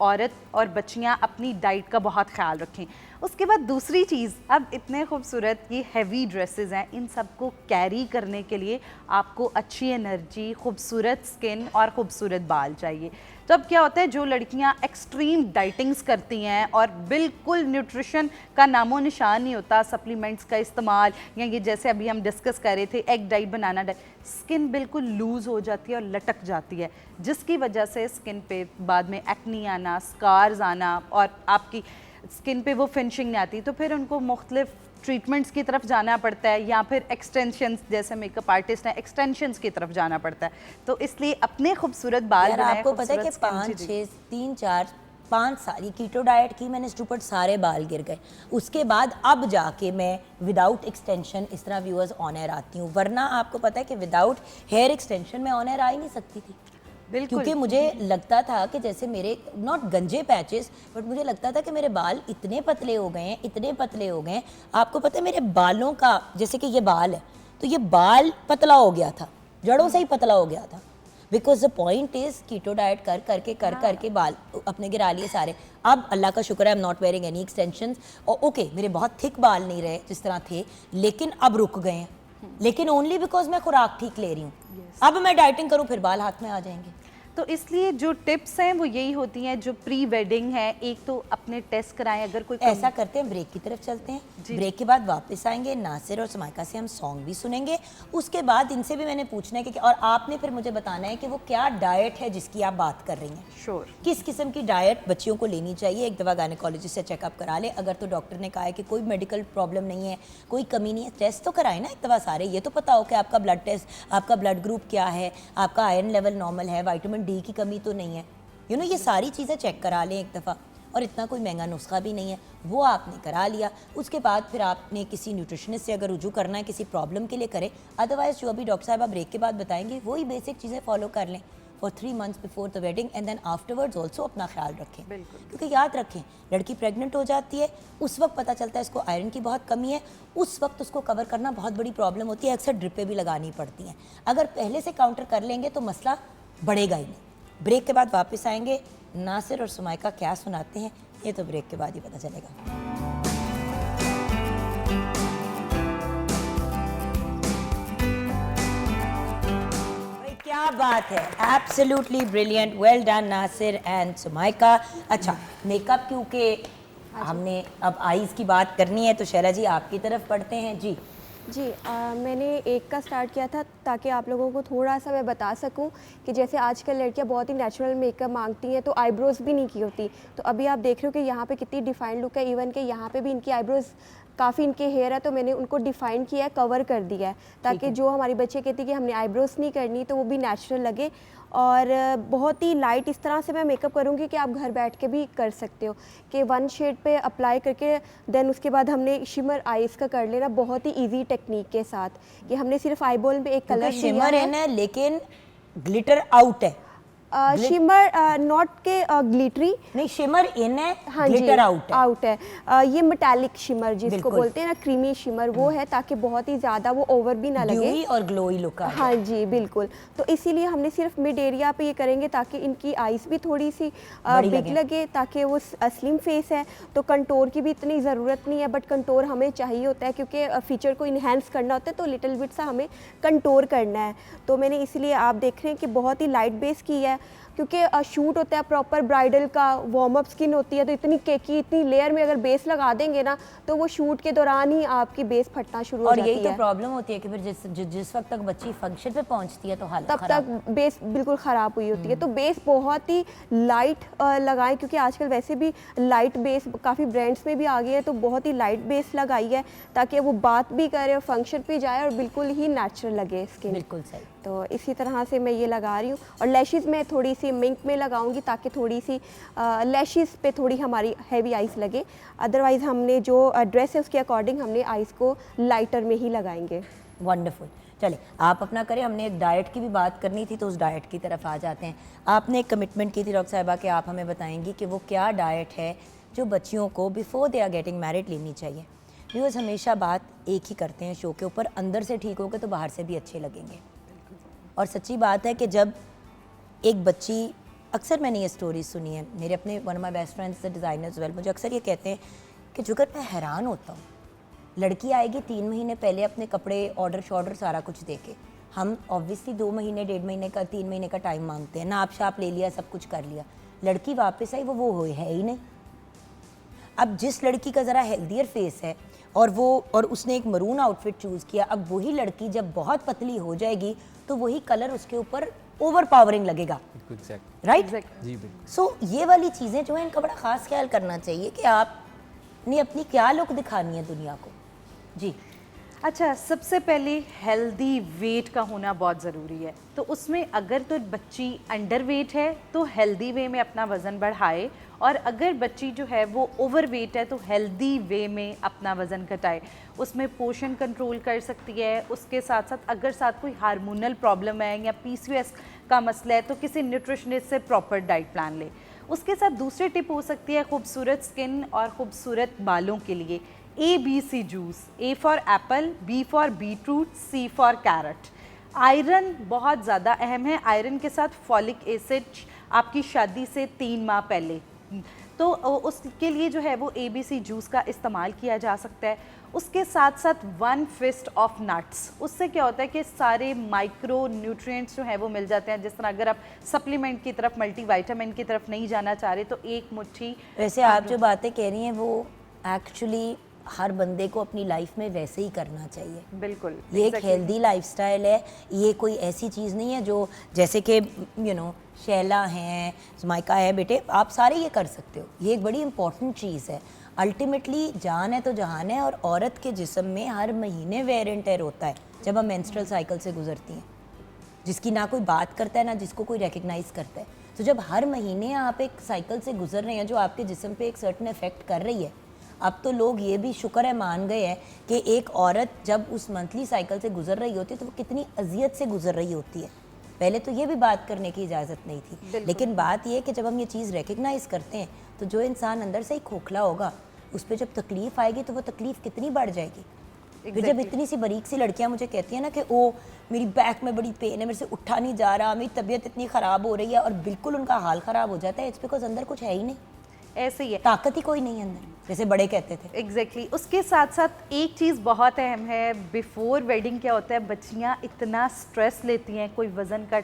औरत और बच्चियाँ अपनी डाइट का बहुत ख्याल रखें। उसके बाद दूसरी चीज़, अब इतने खूबसूरत ये हैवी ड्रेसेस हैं, इन सबको कैरी करने के लिए आपको अच्छी एनर्जी, खूबसूरत स्किन और ख़ूबसूरत बाल चाहिए। तो अब क्या होता है, जो लड़कियां एक्सट्रीम डाइटिंग्स करती हैं और बिल्कुल न्यूट्रिशन का नामो निशान नहीं होता, सप्लीमेंट्स का इस्तेमाल, या ये जैसे अभी हम डिस्कस कर रहे थे एग डाइट, बनाना डाइट, स्किन बिल्कुल लूज़ हो जाती है और लटक जाती है, जिसकी वजह से स्किन पे बाद में एक्नी आना, स्कार्स आना और आपकी स्किन पे वो फिनिशिंग नहीं आती, तो फिर उनको मुख्तलिफ ट्रीटमेंट्स की तरफ जाना पड़ता है या फिर एक्सटेंशंस, जैसे मेकअप आर्टिस्ट हैं एक्सटेंशंस की तरफ जाना पड़ता है। तो इसलिए अपने खूबसूरत बाल यार आपको पता है कि 5 साल ये कीटो डाइट की मैंने, इसके ऊपर सारे बाल गिर गए। उसके बाद अब जाके मैं विदाउट एक्सटेंशन इस तरह व्यूअर्स ऑन एयर आती हूँ, वरना आपको पता है कि विदाउट हेयर एक्सटेंशन मैं ऑन एयर आ ही नहीं सकती थी। क्योंकि मुझे लगता था कि जैसे मेरे नॉट गंजे पैचेस, बट मुझे लगता था कि मेरे बाल इतने पतले हो गए हैं, इतने पतले हो गए हैं। आपको पता है मेरे बालों का, जैसे कि ये बाल है तो ये बाल पतला हो गया था, जड़ों से ही पतला हो गया था, because the point is keto diet कर करके बाल अपने गिरा लिए सारे। अब अल्लाह का शुक्र है, I am not wearing any extensions, और ओके मेरे बहुत थिक बाल नहीं रहे जिस तरह थे, लेकिन अब रुक गए हैं, लेकिन ओनली बिकॉज मैं खुराक ठीक ले रही हूँ। अब मैं डाइटिंग करूँ फिर बाल हाथ में आ जाएंगे। तो इसलिए जो टिप्स हैं वो यही होती हैं जो प्री वेडिंग है, एक तो अपने टेस्ट कराएं, अगर कोई ऐसा करते हैं ब्रेक की तरफ चलते हैं, ब्रेक के बाद वापस आएंगे, नासिर और समाइका से हम सॉन्ग भी सुनेंगे, उसके बाद इनसे भी मैंने पूछना है कि और आपने फिर मुझे बताना है कि वो क्या डाइट है जिसकी आप बात कर रही हैं। श्योर। किस किस्म की डाइट बच्चियों को लेनी चाहिए। एक दफ़ा गायनेकोलॉजिस्ट से चेकअप करा ले, अगर तो डॉक्टर ने कहा है कि कोई मेडिकल प्रॉब्लम नहीं है, कोई कमी नहीं है, टेस्ट तो कराएं ना एक दफ़ा सारे, ये तो पता हो कि आपका ब्लड टेस्ट, आपका ब्लड ग्रुप क्या है, आपका आयरन लेवल नॉर्मल है, विटामिन डी की कमी तो नहीं है, ये सारी चीज़ें चेक करा लें एक दफ़ा। और इतना कोई महंगा नुस्खा भी नहीं है, वो आपने करा लिया। उसके बाद फिर आपने किसी न्यूट्रिशनिस्ट से अगर रुजू करना है किसी प्रॉब्लम के लिए करें, अदरवाइज़ जो अभी डॉक्टर साहब ब्रेक के बाद बताएंगे वही बेसिक चीज़ें फॉलो कर लें। For 3 months before the wedding and then afterwards also अपना ख्याल रखें। बिल्कुल। क्योंकि याद रखें, लड़की प्रेग्नेंट हो जाती है, उस वक्त पता चलता है इसको आयरन की बहुत कमी है, उस वक्त उसको कवर करना बहुत बड़ी प्रॉब्लम होती है, अक्सर ड्रिपें भी लगानी पड़ती हैं। अगर पहले से काउंटर कर लेंगे तो मसला बढ़ेगा ही नहीं। ब्रेक के बाद वापस आएंगे, नासिर और सुमाइका क्या सुनाते हैं ये तो ब्रेक के बाद ही पता चलेगा। क्या बात है, absolutely brilliant, well done Nasir and Sumaika. अच्छा, मेकअप क्योंकि हमने अब आईज की बात करनी है तो शैला जी आपकी तरफ पढ़ते हैं जी। जी मैंने एक का स्टार्ट किया था ताकि आप लोगों को थोड़ा सा मैं बता सकूं कि जैसे आजकल लड़कियां बहुत ही नेचुरल मेकअप मांगती हैं तो आईब्रोज़ भी नहीं की होती। तो अभी आप देख रहे हो कि यहाँ पे कितनी डिफाइंड लुक है, इवन कि यहाँ पे भी इनकी आईब्रोज़ काफ़ी इनके हेयर है तो मैंने उनको डिफाइन किया है, कवर कर दिया है ताकि जो हमारी बच्चे कहती है कि हमने आईब्रोज़ नहीं करनी तो वो भी नेचुरल लगे। और बहुत ही लाइट इस तरह से मैं मेकअप करूँगी कि आप घर बैठ के भी कर सकते हो कि 1 शेड पे अप्लाई करके देन उसके बाद हमने शिमर आईज का कर लेना बहुत ही इजी टेक्निक के साथ कि हमने सिर्फ आईबॉल में एक कलर शिमर है लेकिन ग्लिटर आउट है। शिमर नॉट के ग्लिटरी नहीं, शिमर इन है, हाँ ग्लिटर आउट है। आउट है ये मेटालिक शिमर जिसको बिल्कुल। बोलते हैं ना, क्रीमी शिमर वो है ताकि बहुत ही ज़्यादा वो ओवर भी ना लगे ड्यूई और ग्लोई लुक आ जाए। हाँ जी बिल्कुल। तो इसीलिए हमने सिर्फ मिड एरिया पे ये करेंगे ताकि इनकी आईज भी थोड़ी सी बिग लगे ताकि वो स्लिम फेस है तो कंटोर की भी इतनी ज़रूरत नहीं है, बट कंटोर हमें चाहिए होता है क्योंकि फीचर को इन्हेंस करना होता है तो लिटिल बिट सा हमें कंटोर करना है। तो मैंने इसलिए आप देख रहे हैं कि बहुत ही लाइट बेस की है क्योंकि शूट होता है प्रॉपर ब्राइडल का, वार्म अप स्किन होती है तो इतनी केकी इतनी लेयर में अगर बेस लगा देंगे ना तो वो शूट के दौरान ही आपकी बेस फटना शुरू हो जाती है। और यही तो प्रॉब्लम होती है कि फिर जिस वक्त तक बच्ची फंक्शन पे पहुंचती है तो हालत तब खराब। तक बेस बिल्कुल ख़राब हुई होती है। तो बेस बहुत ही लाइट लगाएं क्योंकि आजकल वैसे भी लाइट बेस काफ़ी ब्रांड्स में भी आ गए हैं तो बहुत ही लाइट बेस लगाई है ताकि वो बात भी करे और फंक्शन पे जाए और बिल्कुल ही नेचुरल लगे स्किन। बिल्कुल सही। तो इसी तरह से मैं ये लगा रही हूँ और लैशेज़ में थोड़ी सी मिंक में लगाऊंगी ताकि थोड़ी सी लैशेज़ पे थोड़ी हमारी हैवी आइज़ लगे। अदरवाइज़ हमने जो ड्रेस है उसके अकॉर्डिंग हमने आइज़ को लाइटर में ही लगाएंगे। वंडरफुल। चले आप अपना करें, हमने एक डाइट की भी बात करनी थी तो उस डाइट की तरफ आ जाते हैं। आपने एक कमिटमेंट की थी डॉक्टर साहिबा कि आप हमें बताएंगी कि वो क्या डाइट है जो बच्चियों को before they are getting married लेनी चाहिए। व्यूअर्स हमेशा बात एक ही करते हैं शो के ऊपर, अंदर से ठीक होगे तो बाहर से भी अच्छे लगेंगे। और सच्ची बात है कि जब एक बच्ची, अक्सर मैंने ये स्टोरी सुनी है, मेरे अपने one of my best friends designers well, मुझे अक्सर ये कहते हैं कि जुगर मैं हैरान होता हूँ, लड़की आएगी 3 महीने पहले अपने कपड़े ऑर्डर सारा कुछ दे के, हम ऑब्वियसली 2 महीने 1.5 महीने का 3 महीने का टाइम मांगते हैं, नाप शाप ले लिया, सब कुछ कर लिया, लड़की वापस आई वो है ही नहीं। अब जिस लड़की का ज़रा हेल्दियर फेस है और उसने एक मरून आउटफिट चूज़ किया, अब वही लड़की जब बहुत पतली हो जाएगी तो वही कलर उसके ऊपर ओवर पावरिंग लगेगा, राइट? जी बिल्कुल। सो ये वाली चीज़ें जो है इनका बड़ा ख़ास ख्याल करना चाहिए कि आपने अपनी क्या लुक दिखानी है दुनिया को। जी अच्छा, सबसे पहले हेल्दी वेट का होना बहुत ज़रूरी है। तो उसमें अगर तो बच्ची अंडर वेट है तो हेल्दी वे में अपना वज़न बढ़ाए, और अगर बच्ची जो है वो ओवर वेट है तो हेल्दी वे में अपना वज़न घटाए। उसमें पोषण कंट्रोल कर सकती है, उसके साथ साथ अगर साथ कोई हार्मोनल प्रॉब्लम है या PCOS का मसला है तो किसी न्यूट्रिशनिस्ट से प्रॉपर डाइट प्लान ले। उसके साथ दूसरी टिप हो सकती है खूबसूरत स्किन और खूबसूरत बालों के लिए ABC juice, A for apple, B for beetroot, C for carrot. Iron बहुत ज़्यादा अहम है, आयरन के साथ फॉलिक एसिड आपकी शादी से 3 माह पहले, तो उसके लिए जो है वो ABC जूस का इस्तेमाल किया जा सकता है। उसके साथ साथ 1 फिस्ट ऑफ नट्स, उससे क्या होता है कि सारे माइक्रो न्यूट्रिएंट्स जो हैं वो मिल जाते हैं। जिस तरह अगर आप सप्लीमेंट की तरफ, मल्टीविटामिन की तरफ नहीं जाना चाह रहे तो एक मुट्ठी। वैसे आप जो बातें कह रही हैं वो एक्चुअली हर बंदे को अपनी लाइफ में वैसे ही करना चाहिए। बिल्कुल, ये एक हेल्दी लाइफस्टाइल है, ये कोई ऐसी चीज़ नहीं है जो जैसे कि शैला हैं, जुमाइका है, बेटे आप सारे ये कर सकते हो, ये एक बड़ी इंपॉर्टेंट चीज़ है। अल्टीमेटली जान है तो जहान है, और औरत के जिस्म में हर महीने वेयर एंड टेयर होता है जब हम मेंस्ट्रुअल साइकिल से गुजरती हैं, जिसकी ना कोई बात करता है ना जिसको कोई रिकग्नाइज़ करता है। तो जब हर महीने आप एक साइकिल से गुजर रहे हैं जो आपके जिस्म पे एक सर्टेन इफेक्ट कर रही है, अब तो लोग ये भी शुक्र है मान गए हैं कि एक औरत जब उस मंथली साइकिल से गुजर रही होती है तो वो कितनी अजियत से गुजर रही होती है। पहले तो ये भी बात करने की इजाज़त नहीं थी। लेकिन बात ये है कि जब हम ये चीज़ रिकग्नाइज़ करते हैं तो जो इंसान अंदर से ही खोखला होगा उस पर जब तकलीफ़ आएगी तो वो तकलीफ़ कितनी बढ़ जाएगी। फिर जब इतनी सी बारीक सी लड़कियां मुझे कहती हैं ना कि ओ मेरी बैक में बड़ी पेन है, मेरे से उठा नहीं जा रहा, मेरी तबीयत इतनी ख़राब हो रही है, और बिल्कुल उनका हाल ख़राब हो जाता है, इट्स बिकॉज अंदर कुछ है ही नहीं, ऐसे ही है, ताकत ही कोई नहीं है अंदर, जैसे बड़े कहते थे। एग्जैक्टली उसके साथ साथ एक चीज़ बहुत अहम है, बिफोर वेडिंग क्या होता है, बच्चियाँ इतना स्ट्रेस लेती हैं, कोई वज़न का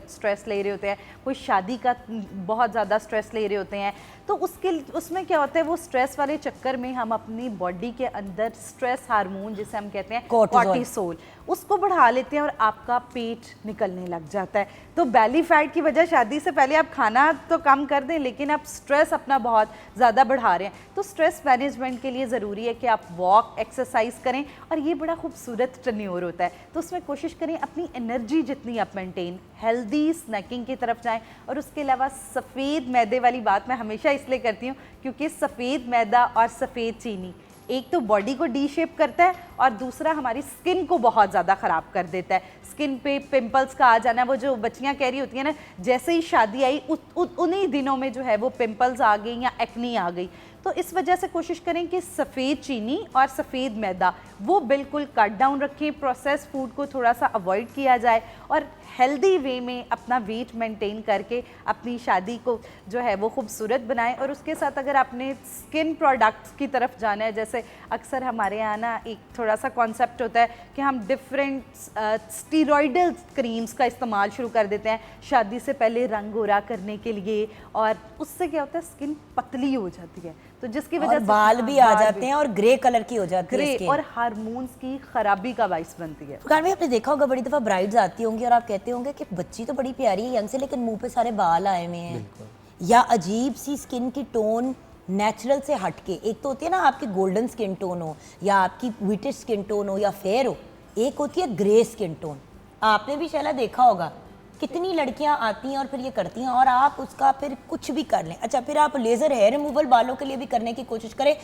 स्ट्रेस ले रहे होते हैं, कोई शादी का बहुत ज़्यादा स्ट्रेस ले रहे होते हैं, तो उसमें क्या होता है, वो स्ट्रेस वाले चक्कर में हम अपनी बॉडी के अंदर स्ट्रेस हार्मोन जिसे हम कहते हैं कॉर्टिसोल, उसको बढ़ा लेते हैं और आपका पेट निकलने लग जाता है। तो बेली फैट की वजह शादी से पहले आप खाना तो कम कर दें, लेकिन आप स्ट्रेस अपना बहुत ज़्यादा बढ़ा रहे हैं। तो स्ट्रेस मैनेजमेंट के लिए ज़रूरी है कि आप वॉक, एक्सरसाइज करें, और ये बड़ा खूबसूरत टर्न्योर होता है, तो उसमें कोशिश करें अपनी एनर्जी जितनी आप मेंटेन, हेल्दी स्नैकिंग की तरफ जाएं। और उसके अलावा सफ़ेद मैदे वाली बात मैं हमेशा इसलिए करती हूँ क्योंकि सफ़ेद मैदा और सफ़ेद चीनी एक तो बॉडी को डी शेप करता है और दूसरा हमारी स्किन को बहुत ज़्यादा ख़राब कर देता है। स्किन पे पिंपल्स का आ जाना, वो जो बच्चियाँ कह रही होती हैं ना, जैसे ही शादी आई उन्हीं दिनों में जो है वो पिंपल्स आ गई या एक्नी आ गई। तो इस वजह से कोशिश करें कि सफ़ेद चीनी और सफ़ेद मैदा वो बिल्कुल कट डाउन रखें, प्रोसेस फूड को थोड़ा सा अवॉइड किया जाए और हेल्दी वे में अपना वेट मेंटेन करके अपनी शादी को जो है वो खूबसूरत बनाएं। और उसके साथ अगर आपने स्किन प्रोडक्ट्स की तरफ जाना है, जैसे अक्सर हमारे यहाँ ना एक थोड़ा सा कॉन्सेप्ट होता है कि हम डिफरेंट स्टीरॉयडल क्रीम्स का इस्तेमाल शुरू कर देते हैं शादी से पहले रंग गोरा करने के लिए, और उससे क्या होता है स्किन पतली हो जाती है, तो जिसकी वजह और से बाल भी आ जाते हैं और ग्रे कलर की हो जाती है ग्रे skin। और हार्मोन्स की खराबी का बाइस बनती है। फुरकान भाई, आपने देखा होगा बड़ी दफ़ा ब्राइड्स आती होंगी और आप कहते होंगे कि बच्ची तो बड़ी प्यारी है यंग से, लेकिन मुंह पे सारे बाल आए हुए हैं, या अजीब सी स्किन की टोन नेचुरल से हटके। एक तो होती है ना आपकी गोल्डन स्किन टोन हो, या आपकी व्हिटिश स्किन टोन हो, या फेयर हो, एक होती है ग्रे स्किन टोन। आपने भी शायद देखा होगा कितनी लड़कियां आती हैं और फिर ये करती हैं, और आप उसका फिर कुछ भी कर लें, अच्छा फिर आप लेज़र हेयर रिमूवल बालों के लिए भी करने की कोशिश करें,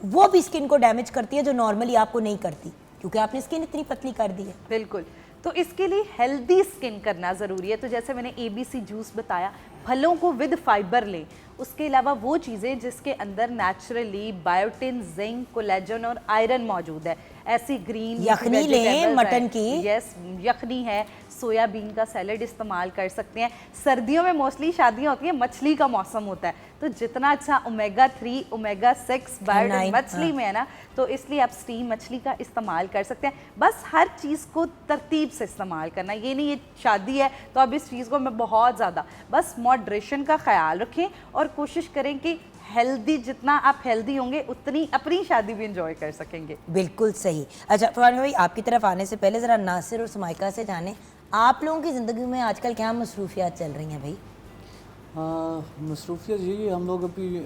वो भी स्किन को डैमेज करती है जो नॉर्मली आपको नहीं करती, क्योंकि आपने स्किन इतनी पतली कर दी है। बिल्कुल, तो इसके लिए हेल्दी स्किन करना ज़रूरी है। तो जैसे मैंने ABC जूस बताया, फलों को विद फाइबर लें, उसके अलावा वो चीज़ें जिसके अंदर नेचुरली बायोटिन, जिंक, कोलेजन और आयरन मौजूद है, ऐसी ग्रीन यखनी लें मटन की, यस यखनी है, सोयाबीन का सैलेड इस्तेमाल कर सकते हैं। सर्दियों में मोस्टली शादियाँ होती हैं, मछली का मौसम होता है, तो जितना अच्छा ओमेगा 3, ओमेगा 6 बायोटिन मछली में है ना, तो इसलिए आप स्टीम मछली का इस्तेमाल कर सकते हैं। बस हर चीज़ को तरतीब से इस्तेमाल करना, ये नहीं ये शादी है तो अब इस चीज़ को मैं बहुत ज़्यादा, बस मॉडरेशन का ख्याल रखें और कोशिश करें कि हेल्दी, जितना आप हेल्दी होंगे उतनी अपनी शादी भी इंजॉय कर सकेंगे। बिल्कुल सही। अच्छा फरहान भाई, आपकी तरफ आने से पहले ज़रा नासिर और समाइका से जाने, आप लोगों की ज़िंदगी में आजकल क्या मसरूफियात चल रही हैं भाई? मसरूफियत यही, हम लोग अभी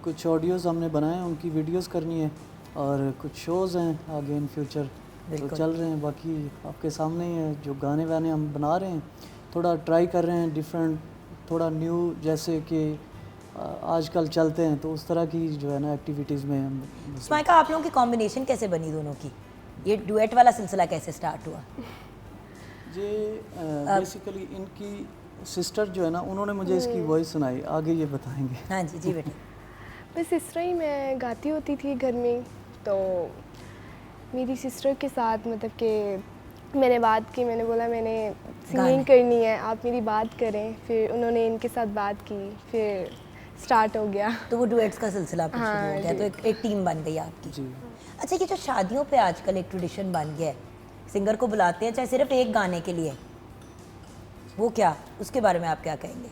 कुछ ऑडियोज़ हमने बनाए हैं, उनकी वीडियोस करनी है, और कुछ शोज़ हैं आगे इन फ्यूचर तो चल रहे हैं। बाकी आपके सामने ही है, जो गाने वाने हम बना रहे हैं, थोड़ा ट्राई कर रहे हैं डिफरेंट, थोड़ा न्यू, जैसे कि आजकल चलते हैं, तो उस तरह की जो है ना एक्टिविटीज़ में हम। समाइका, आप लोगों की कॉम्बिनेशन कैसे बनी दोनों की? ये डुएट वाला सिलसिला कैसे स्टार्ट हुआ? ये बेसिकली इनकी सिस्टर जो है ना, उन्होंने मुझे इसकी वॉइस सुनाई, आगे ये बताएंगे। हाँ जी जी बेटे। बस इस तरह ही मैं गाती होती थी घर में, तो मेरी सिस्टर के साथ मतलब कि मैंने बात की, मैंने बोला मैंने सिंगिंग करनी है, आप मेरी बात करें। फिर उन्होंने इनके साथ बात की, फिर स्टार्ट हो गया। तो वो डुएट्स का सिलसिला फिर शुरू हो गया, तो एक टीम बन गई आपकी। जी। अच्छा, ये जो शादियों पे आजकल एक ट्रेडिशन बन गया है, सिंगर को बुलाते हैं चाहे सिर्फ एक गाने के लिए, वो क्या, उसके बारे में आप क्या कहेंगे?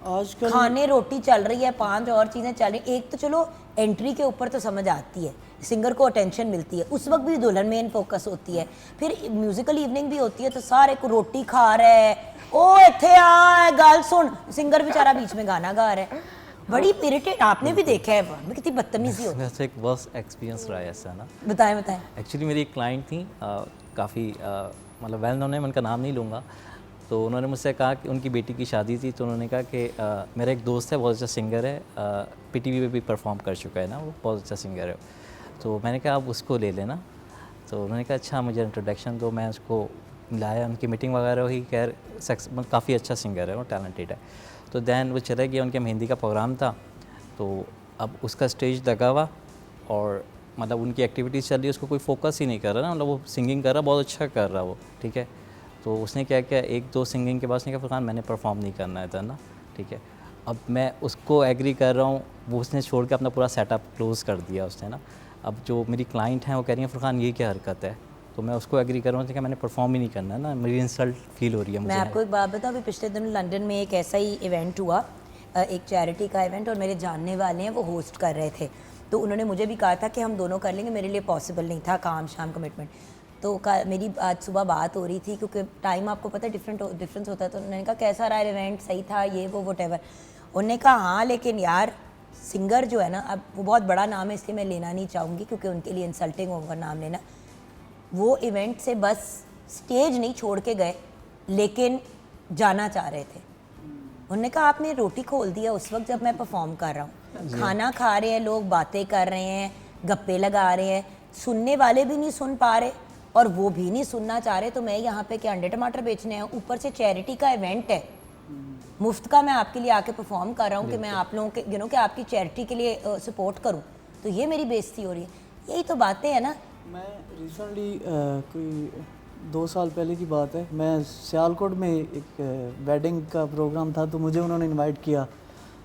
आजकल खाने रोटी चल रही है, 5 और चीज़ें चल रही, एक तो चलो एंट्री के ऊपर तो समझ आती है, सिंगर को अटेंशन मिलती है, उस वक्त भी दुल्हन मेन फोकस होती है, फिर म्यूजिकल इवनिंग भी होती है, तो सारे को रोटी खा रहे हैं, ओ इत्थे आ गाल सुन, सिंगर बेचारा बीच में गाना गा रहा है, बड़ी इरिटेट। आपने भी देखा है मैं कितनी बदतमीजी होती है। वैसे एक वर्स्ट एक्सपीरियंस रहा है ऐसा ना। बताएं बताएं। एक्चुअली मेरी एक क्लाइंट थी, काफ़ी मतलब वेल नोन है, मैं उनका नाम नहीं लूँगा, तो उन्होंने मुझसे कहा कि उनकी बेटी की शादी थी, तो उन्होंने कहा कि मेरा एक दोस्त है, बहुत अच्छा सिंगर है, PTV पे भी परफॉर्म कर चुका है ना, वो बहुत अच्छा सिंगर है, तो मैंने कहा आप उसको ले लेना। तो उन्होंने कहा अच्छा मुझे इंट्रोडक्शन दो, मैं उसको लाया, उनकी मीटिंग वगैरह हुई, खैर काफ़ी अच्छा सिंगर है, वो टैलेंटेड है। तो दैन वो चले गए, उनके मेहंदी का प्रोग्राम था, तो अब उसका स्टेज लगा हुआ और मतलब उनकी एक्टिविटीज़ चल रही है, उसको कोई फोकस ही नहीं कर रहा ना, मतलब वो सिंगिंग कर रहा, बहुत अच्छा कर रहा वो, ठीक है। तो उसने क्या किया, एक दो सिंगिंग के बाद उसने कहा फरहान मैंने परफॉर्म नहीं करना है था ना, ठीक है। अब मैं उसको एग्री कर रहा हूँ, वो उसने छोड़ के अपना पूरा सेटअप क्लोज़ कर दिया उसने ना। अब जो मेरी क्लाइंट हैं वो कह रही हैं फरहान ये क्या हरकत है, तो मैं उसको एग्री कर रहा हूँ, उसने कहा मैंने परफॉर्म ही नहीं करना है ना, मेरी इंसल्ट फील हो रही है मुझे। मैं आपको एक बात बताऊँ, अभी पिछले दिनों लंदन में एक ऐसा ही इवेंट हुआ, एक चैरिटी का इवेंट, और मेरे जानने वाले हैं वो होस्ट कर रहे थे, तो उन्होंने मुझे भी कहा था कि हम दोनों कर लेंगे, मेरे लिए पॉसिबल नहीं था, काम शाम कमिटमेंट। तो मेरी आज सुबह बात हो रही थी, क्योंकि टाइम आपको पता है डिफरेंस होता है, तो उन्होंने कहा कैसा रहा इवेंट, सही था ये वो व्हाटएवर। उन्होंने कहा हाँ लेकिन यार सिंगर जो है ना, अब वो बहुत बड़ा नाम है इसलिए मैं लेना नहीं चाहूँगी क्योंकि उनके लिए इंसल्टिंग होगा नाम लेना, वो इवेंट से बस स्टेज नहीं छोड़ के गए लेकिन जाना चाह रहे थे। उन्होंने कहा आपने रोटी खोल दिया उस वक्त जब मैं परफॉर्म कर रहा हूँ, खाना खा रहे हैं लोग, बातें कर रहे हैं, गप्पे लगा रहे हैं, सुनने वाले भी नहीं सुन पा रहे और वो भी नहीं सुनना चाह रहे, तो मैं यहाँ पे क्या अंडे टमाटर बेचने हैं, ऊपर से चैरिटी का इवेंट है, मुफ्त का मैं आपके लिए आके परफॉर्म कर रहा हूँ कि मैं आप लोगों के कि आपकी चैरिटी के लिए सपोर्ट करूँ, तो ये मेरी बेइज्जती हो रही है। यही तो बातें हैं ना। मैं रिसेंटली कोई 2 साल पहले की बात है, मैं सियालकोट में एक वेडिंग का प्रोग्राम था, तो मुझे उन्होंने इनवाइट किया,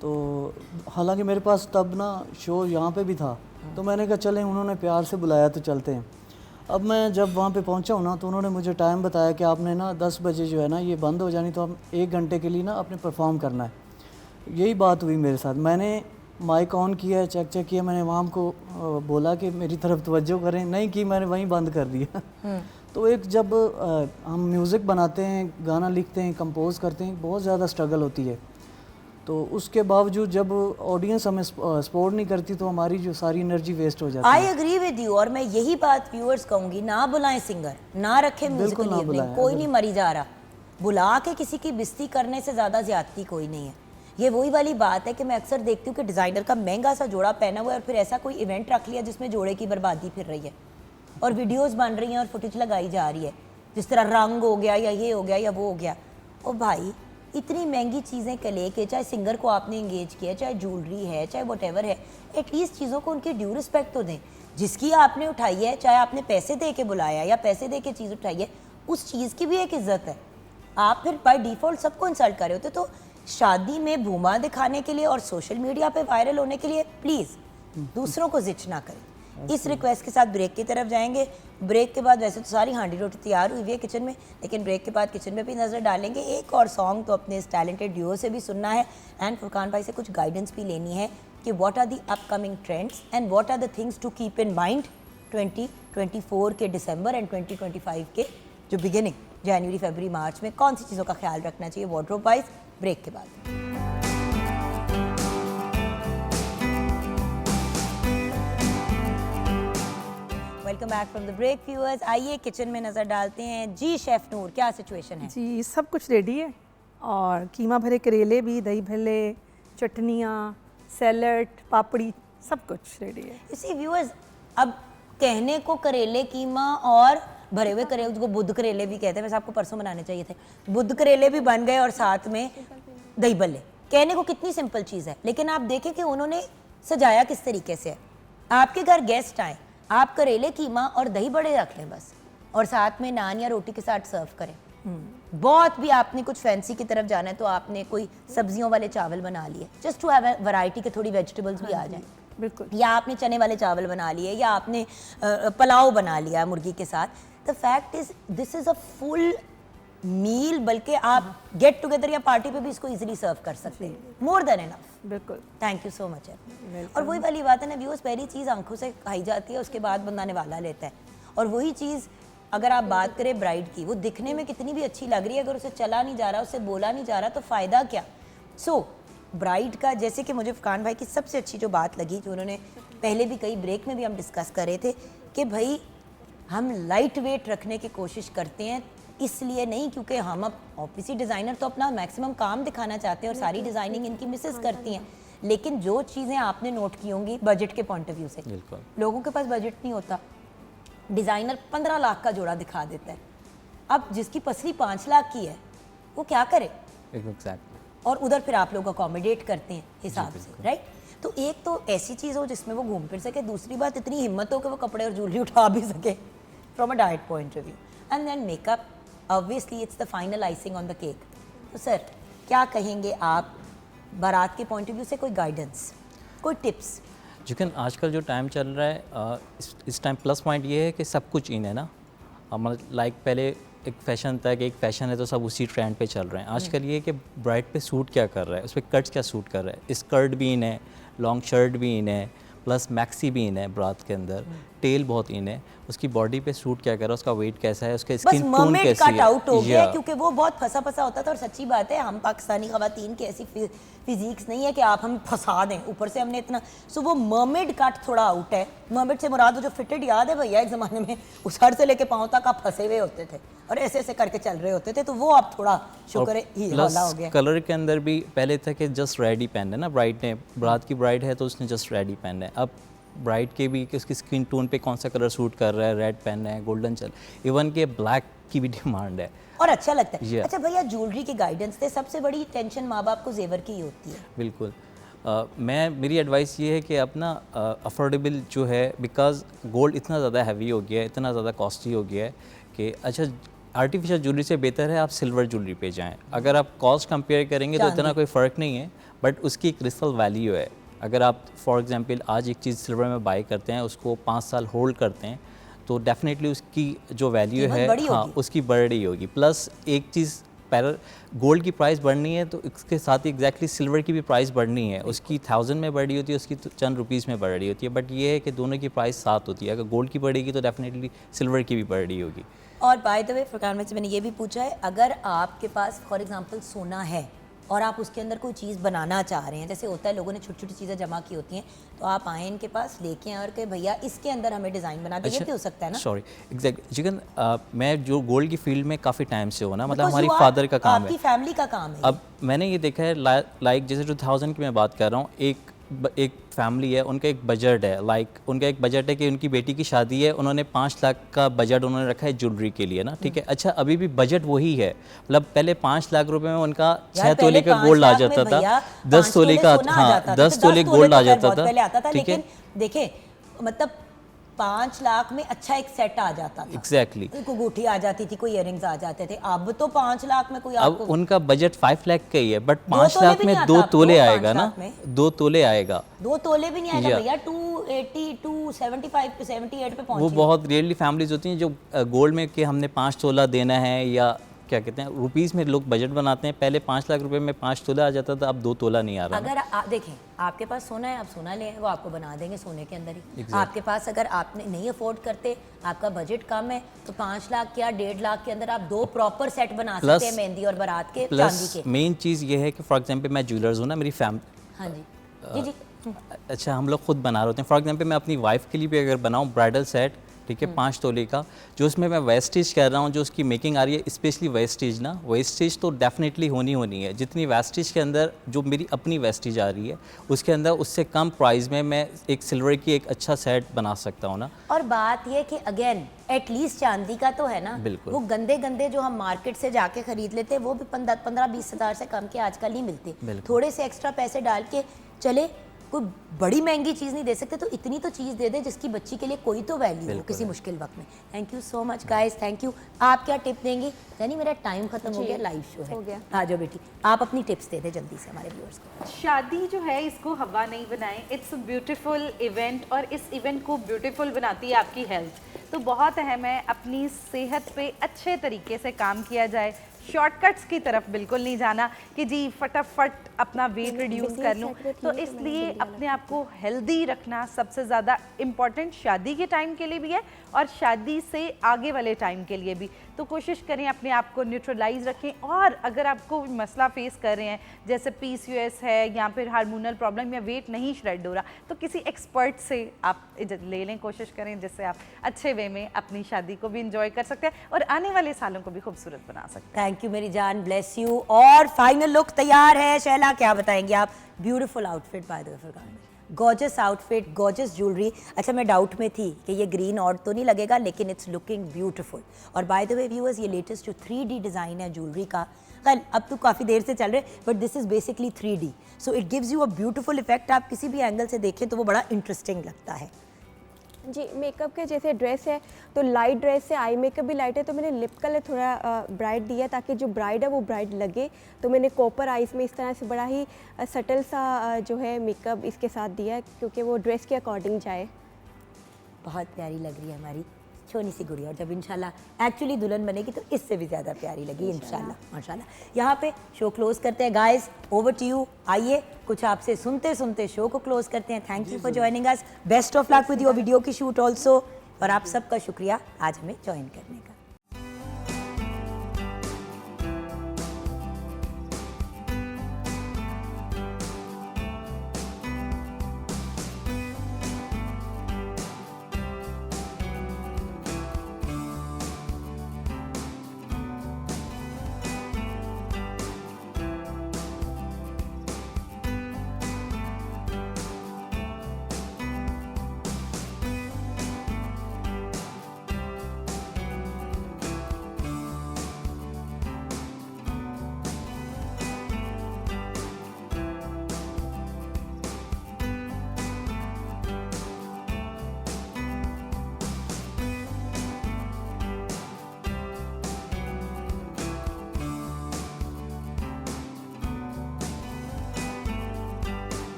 तो हालांकि मेरे पास तब ना शो यहाँ पे भी था, तो मैंने कहा चलें, उन्होंने प्यार से बुलाया तो चलते हैं। अब मैं जब वहाँ पे पहुँचा हूँ ना, तो उन्होंने मुझे टाइम बताया कि आपने ना 10 बजे जो है ना ये बंद हो जानी, तो हम 1 घंटे के लिए ना आपने परफॉर्म करना है। यही बात हुई मेरे साथ, मैंने माइक ऑन किया, चेक किया, मैंने इमाम को बोला कि मेरी तरफ तवज्जो करें, नहीं की, मैंने वहीं बंद कर दिया। तो एक जब हम म्यूज़िक बनाते हैं, गाना लिखते हैं, कंपोज करते हैं, बहुत ज़्यादा स्ट्रगल होती है, तो उसके बावजूद जब ऑडियंस हमें सपोर्ट नहीं करती तो हमारी जो सारी एनर्जी वेस्ट हो जाती है। आई एग्री विद यू, और मैं यही बात व्यूअर्स कहूँगी, ना बुलाएं सिंगर, ना रखें म्यूजिकल इवनिंग, कोई नहीं मरी जा रहा, बुला के किसी की बेइज्जती करने से ज़्यादा ज्यादती कोई नहीं है। ये वही वाली बात है कि मैं अक्सर देखती हूँ कि डिज़ाइनर का महंगा सा जोड़ा पहना हुआ है और फिर ऐसा कोई इवेंट रख लिया जिसमें जोड़े की बर्बादी फिर रही है और वीडियोस बन रही हैं और फुटेज लगाई जा रही है, जिस तरह रंग हो गया या ये हो गया या वो हो गया। ओ भाई, इतनी महंगी चीज़ें के लेके, चाहे सिंगर को आपने इंगेज किया, चाहे ज्वेलरी है, चाहे वॉटेवर है, एटलीस्ट चीज़ों को उनकी ड्यू रिस्पेक्ट तो दें। जिसकी आपने उठाई है, चाहे आपने पैसे दे के बुलाया या पैसे दे के चीज़ उठाई है, उस चीज़ की भी एक इज्जत है। आप फिर बाय डिफ़ॉल्ट सबको इंसल्ट कर रहे होते, तो शादी में भूमा दिखाने के लिए और सोशल मीडिया पे वायरल होने के लिए प्लीज़ दूसरों को जिच ना करें। इस रिक्वेस्ट के साथ ब्रेक की तरफ जाएंगे। ब्रेक के बाद वैसे तो सारी हांडी रोटी तैयार हुई है किचन में, लेकिन ब्रेक के बाद किचन में भी नज़र डालेंगे। एक और सॉन्ग तो अपने इस टैलेंटेड ड्यूओ से भी सुनना है एंड फुरकान भाई से कुछ गाइडेंस भी लेनी है कि what are the upcoming trends and what are the things to keep in mind 2024 के दिसंबर एंड 2025 के जो बिगिनिंग जनवरी, फरवरी, मार्च में कौन सी चीज़ों का ख्याल रखना चाहिए वार्डरोब वाइज। ब्रेक के बाद welcome back from the break viewers. आइए किचन में नज़र डालते हैं। जी शेफ नूर, क्या सिचुएशन है? जी सब कुछ रेडी है, और कीमा भरे करेले भी, दही भल्ले, चटनियाँ, सैलड, पापड़ी, सब कुछ रेडी है। इसी व्यूअर्स, अब कहने को करेले कीमा और भरे हुए करेले, उसको बुद्ध करेले भी कहते हैं, वैसे आपको परसों बनाने चाहिए थे, बुद्ध करेले भी बन गए और साथ में दही भल्ले। कहने को कितनी सिंपल चीज़ है, लेकिन आप देखें कि उन्होंने सजाया किस तरीके से है। आपके घर गेस्ट आए, आप करेले कीमा और दही बड़े रख लें बस, और साथ में नान या रोटी के साथ सर्व करें। बहुत भी आपने कुछ फैंसी की तरफ जाना है तो आपने कोई सब्जियों वाले चावल बना लिए, जस्ट टू हैव वैरायटी के, थोड़ी वेजिटेबल्स भी आ जाएं, बिल्कुल। या आपने चने वाले चावल बना लिए, या आपने पुलाव बना लिया मुर्गी के साथ। The fact is this is a full meal, बल्कि आप गेट टुगेदर या पार्टी पे भी इसको इजीली सर्व कर सकते हैं, मोर देन इनफ। बिल्कुल, थैंक यू सो मच है। और वही वाली बात है ना व्यूअर्स, पहली चीज़ आंखों से खाई जाती है, उसके बाद बंदा निवाला लेता है। और वही चीज़ अगर आप बात करें ब्राइड की, वो दिखने में कितनी भी अच्छी लग रही है, अगर उसे चला नहीं जा रहा, उसे बोला नहीं जा रहा, तो फ़ायदा क्या? सो ब्राइड का, जैसे कि मुझे फुरकान भाई की सबसे अच्छी जो बात लगी, जो उन्होंने पहले भी कई ब्रेक में भी हम डिस्कस कर रहे थे, कि भाई हम लाइट वेट रखने की कोशिश करते हैं, इसलिए नहीं क्योंकि हम अब ऑब्वियसली डिज़ाइनर तो अपना मैक्सिमम काम दिखाना चाहते हैं और सारी डिज़ाइनिंग इनकी मिसेस करती हैं, लेकिन जो चीज़ें आपने नोट की होंगी बजट के पॉइंट ऑफ व्यू से, लोगों के पास बजट नहीं होता, डिज़ाइनर 15 लाख का जोड़ा दिखा देता है, अब जिसकी पसली 5 लाख की है वो क्या करे, एग्जैक्टली। और उधर फिर आप लोग अकोमोडेट करते हैं हिसाब से, राइट। तो एक तो ऐसी चीज़ हो जिसमें वो घूम फिर सके, दूसरी बात इतनी हिम्मत हो कि वो कपड़े और ज्वेलरी उठा भी सके from a diet point of view, and then makeup obviously it's the final icing on the cake. तो सर क्या कहेंगे आप बारात के पॉइंट ऑफ व्यू से, कोई गाइडेंस, कोई टिप्स? चिकन आजकल जो टाइम चल रहा है इस टाइम प्लस पॉइंट ये है कि सब कुछ इन है ना, मतलब लाइक पहले एक फैशन था कि एक फैशन है तो सब उसी ट्रेंड पे चल रहे हैं। आजकल ये है कि ब्राइड पे सूट क्या कर रहा है, उस पर कट्स क्या सूट कर रहा है, स्कर्ट भी इन है, लॉन्ग शर्ट भी इन है, प्लस मैक्सी भी इन है बारात के अंदर, टेल बहुत इन है, उसकी बॉडी पे सूट क्या कर रहा है, उसका वेट कैसा है, उसका बस स्किन टोन मर्मेड कैसी कट है। आउट हो गया Yeah. क्योंकि वो बहुत फंसा फंसा होता था, और सच्ची बात है हम पाकिस्तानी खवातीन की ऐसी फिजिक्स नहीं है कि आप हमें फंसा दें, ऊपर से हमने इतना, सो वो मर्मेड कट थोड़ा आउट है। मर्मेड से मुराद वो जो फिटेड, याद है भैया एक ज़माने में उस सर से लेके पाँव तक आप फंसे हुए होते थे और ऐसे ऐसे करके चल रहे होते थे, तो वो आप थोड़ा शुक्र है ही हौला हो गया। कलर के अंदर भी पहले था कि जस्ट रेड ही पहनना है ना, ब्राइड ने, बारात की ब्राइड है तो उसने जस्ट रेड ही पहनना है। अब ब्राइड के भी कि उसकी स्किन टोन पे कौन सा कलर सूट कर रहा है, रेड पहनना है, गोल्डन चल, इवन के ब्लैक की भी डिमांड है और अच्छा लगता है। Yeah. अच्छा भैया ज्वेलरी के गाइडेंस थे, सबसे बड़ी टेंशन माँ बाप को जेवर की ही होती है। बिल्कुल। मेरी एडवाइस ये है कि अपना अफोर्डेबल जो है, बिकॉज गोल्ड इतना ज़्यादा हैवी हो गया है, इतना ज़्यादा कॉस्टली हो गया है कि अच्छा आर्टिफिशियल ज्वेलरी से बेहतर है आप सिल्वर ज्वेलरी पे जाएं। अगर आप कॉस्ट कंपेयर करेंगे तो इतना कोई फ़र्क नहीं है, बट उसकी एक रिसल वैल्यू है। अगर आप फॉर एग्जांपल आज एक चीज़ सिल्वर में बाई करते हैं, उसको 5 साल होल्ड करते हैं, तो डेफिनेटली उसकी जो वैल्यू कीमत है बड़ी हाँ होगी। उसकी बढ़ रही होगी। प्लस एक चीज़ गोल्ड की प्राइस बढ़नी है तो इसके साथ ही एग्जैक्टली सिल्वर की भी प्राइस बढ़नी है, उसकी 1000 में बढ़ रही होती है, उसकी तो चंद रुपीज़ में बढ़ रही होती है, बट ये है कि दोनों की प्राइस साथ होती है। अगर गोल्ड की बढ़ेगी तो डेफिनेटली सिल्वर की भी बढ़ रही होगी। और बाय द वे फुरकान में से मैंने ये भी पूछा है, अगर आपके पास फॉर एग्जांपल सोना है और आप उसके अंदर कोई चीज़ बनाना चाह रहे हैं, जैसे होता है लोगों ने छोटी छोटी चीज़ें जमा की होती हैं, तो आप आए इनके पास लेके आए और के भैया इसके अंदर हमें डिज़ाइन बना दीजिए, भी हो सकता है ना? सॉरी एग्जैक्ट चिकन, मैं जो गोल्ड की फील्ड में काफ़ी टाइम से हूँ ना, मतलब Because हमारी you are- फादर का काम आपकी है। फैमिली का काम है। अब मैंने ये देखा है लाइक जैसे 2000 की मैं बात कर रहा हूँ, एक फैमिली है, उनका एक बजट है, लाइक उनका एक बजट है कि उनकी बेटी की शादी है, उन्होंने 5 लाख का बजट उन्होंने रखा है ज्वेलरी के लिए ना, ठीक है। अच्छा अभी भी बजट वही है, मतलब पहले 5 लाख रुपए में उनका 6 तोले का गोल्ड आ जाता था, 10 तोले का, हाँ 10 तोले गोल्ड आ जाता था, पहले आता था, ठीक है। लेकिन देखें मतलब 5 लाख में अच्छा एक सेट आ जाता था, एग्जैक्टली। कोई गुठी आ जाती थी, कोई इयररिंग्स आ जाते थे। अब तो 5 लाख में कोई अब आपको उनका बजट 5 लाख का ही है, बट 5 तोले लाख भी में नहीं 2 आता तोले आपको, आएगा 5 ना, लाख में। 2 तोले आएगा। 2 तोले भी नहीं आएगा Yeah. भैया, 280 275 पे 78 पे वो पहुंची। बहुत रियरली फैमिलीज होती हैं जो गोल्ड में कि हमने 5 तोला देना है, या क्या कहते हैं रुपीज़ में लोग बजट बनाते हैं। पहले 5 लाख रुपए में 5 तोला आ जाता था, अब 2 तोला नहीं आ रहा ना। अगर आप देखें आपके पास सोना है, आप सोना लें, वो आपको बना देंगे सोने के अंदर ही। आपके पास अगर आपने नहीं अफोर्ड करते, आपका बजट कम है, तो 5 लाख या 1.5 लाख के अंदर आप 2 प्रॉपर सेट बना सकते हैं, मेहंदी और बारात के, चांदी प्लस के। मेन चीज़ ये है कि फॉर एग्जांपल मैं ज्वेलर्स हूँ ना, मेरी हाँ जी जी जी। अच्छा हम लोग खुद बना रहे होते हैं। फॉर एग्जांपल मैं अपनी वाइफ के लिए भी अगर बनाऊँ ब्राइडल सेट, ठीक है, 5 तोले का, जो उसमें मैं वेस्टेज कर रहा हूँ, जो उसकी मेकिंग आ रही है, स्पेशली वेस्टेज ना, वेस्टेज तो डेफिनेटली होनी है। जितनी वेस्टेज के अंदर जो मेरी अपनी वेस्टेज आ रही है, उसके अंदर उससे कम प्राइस में मैं एक सिल्वर की एक अच्छा सेट बना सकता हूँ ना। और बात ये कि अगेन एटलीस्ट चांदी का तो है ना, बिल्कुल। वो गंदे गंदे जो हम मार्केट से जाके खरीद लेते हैं, वो भी 15-20 हज़ार से कम के आजकल नहीं मिलते। बिल्कुल। थोड़े से एक्स्ट्रा पैसे डाल के चले, कोई बड़ी महंगी चीज़ नहीं दे सकते, तो इतनी तो चीज़ दे दे जिसकी बच्ची के लिए कोई तो वैल्यू हो किसी मुश्किल वक्त में। Thank you so much guys, thank you. आप क्या टिप देंगी? यानी मेरा टाइम खत्म हो गया, लाइव शो है, हो गया। आ जाओ बेटी, आप अपनी टिप्स दे दे जल्दी से हमारे व्यूअर्स को। शादी जो है इसको हवा नहीं बनाएं, इट्स अ ब्यूटीफुल इवेंट, और इस इवेंट को ब्यूटीफुल बनाती है आपकी हेल्थ। तो बहुत अहम है अपनी सेहत पे अच्छे तरीके से काम किया जाए, शॉर्टकट्स की तरफ बिल्कुल नहीं जाना कि जी फटाफट अपना वेट रिड्यूस कर लूँ। तो इसलिए अपने आप को हेल्दी रखना सबसे ज़्यादा इम्पॉर्टेंट शादी के टाइम के लिए भी है और शादी से आगे वाले टाइम के लिए भी। तो कोशिश करें अपने आप को न्यूट्रलाइज रखें, और अगर आपको मसला फेस कर रहे हैं जैसे PCOS है या फिर हार्मोनल प्रॉब्लम या वेट नहीं श्रेड हो रहा, तो किसी एक्सपर्ट से आप इजाज़त ले लें, कोशिश करें जिससे आप अच्छे वे में अपनी शादी को भी इंजॉय कर सकते हैं और आने वाले सालों को भी खूबसूरत बना सकते हैं। थैंक यू मेरी जान, ब्लेस यू। और फाइनल लुक तैयार है, शैला क्या बताएंगे आप? Beautiful outfit by the way Furqan, gorgeous outfit, gorgeous jewellery. अच्छा मैं डाउट में थी कि ये ग्रीन और तो नहीं लगेगा, लेकिन इट्स लुकिंग ब्यूटीफुल। और बाय द वे व्यूअर्स, ये लेटेस्ट जो 3D डिज़ाइन है ज्वेलरी का, कल अब तो काफ़ी देर से चल रहे, but this is basically 3D, so it gives you a beautiful effect. आप किसी भी एंगल से देखें तो वो बड़ा इंटरेस्टिंग लगता है। जी, मेकअप के जैसे ड्रेस है तो लाइट ड्रेस है, आई मेकअप भी लाइट है, तो मैंने लिप कलर थोड़ा ब्राइट दिया ताकि जो ब्राइड है वो ब्राइट लगे। तो मैंने कॉपर आइज़ में इस तरह से बड़ा ही सटल सा जो है मेकअप इसके साथ दिया है, क्योंकि वो ड्रेस के अकॉर्डिंग जाए। बहुत प्यारी लग रही है हमारी छोटी सी गुड़िया, और जब इंशाल्लाह एक्चुअली दुल्हन बनेगी तो इससे भी ज़्यादा प्यारी लगी इंशाल्लाह माशाल्लाह। यहाँ पे शो क्लोज करते हैं गाइस, ओवर टू यू। आइए कुछ आपसे सुनते सुनते शो को क्लोज करते हैं। Thank you for joining us, best of luck with your video की शूट ऑल्सो, और आप सबका शुक्रिया आज हमें ज्वाइन करने का।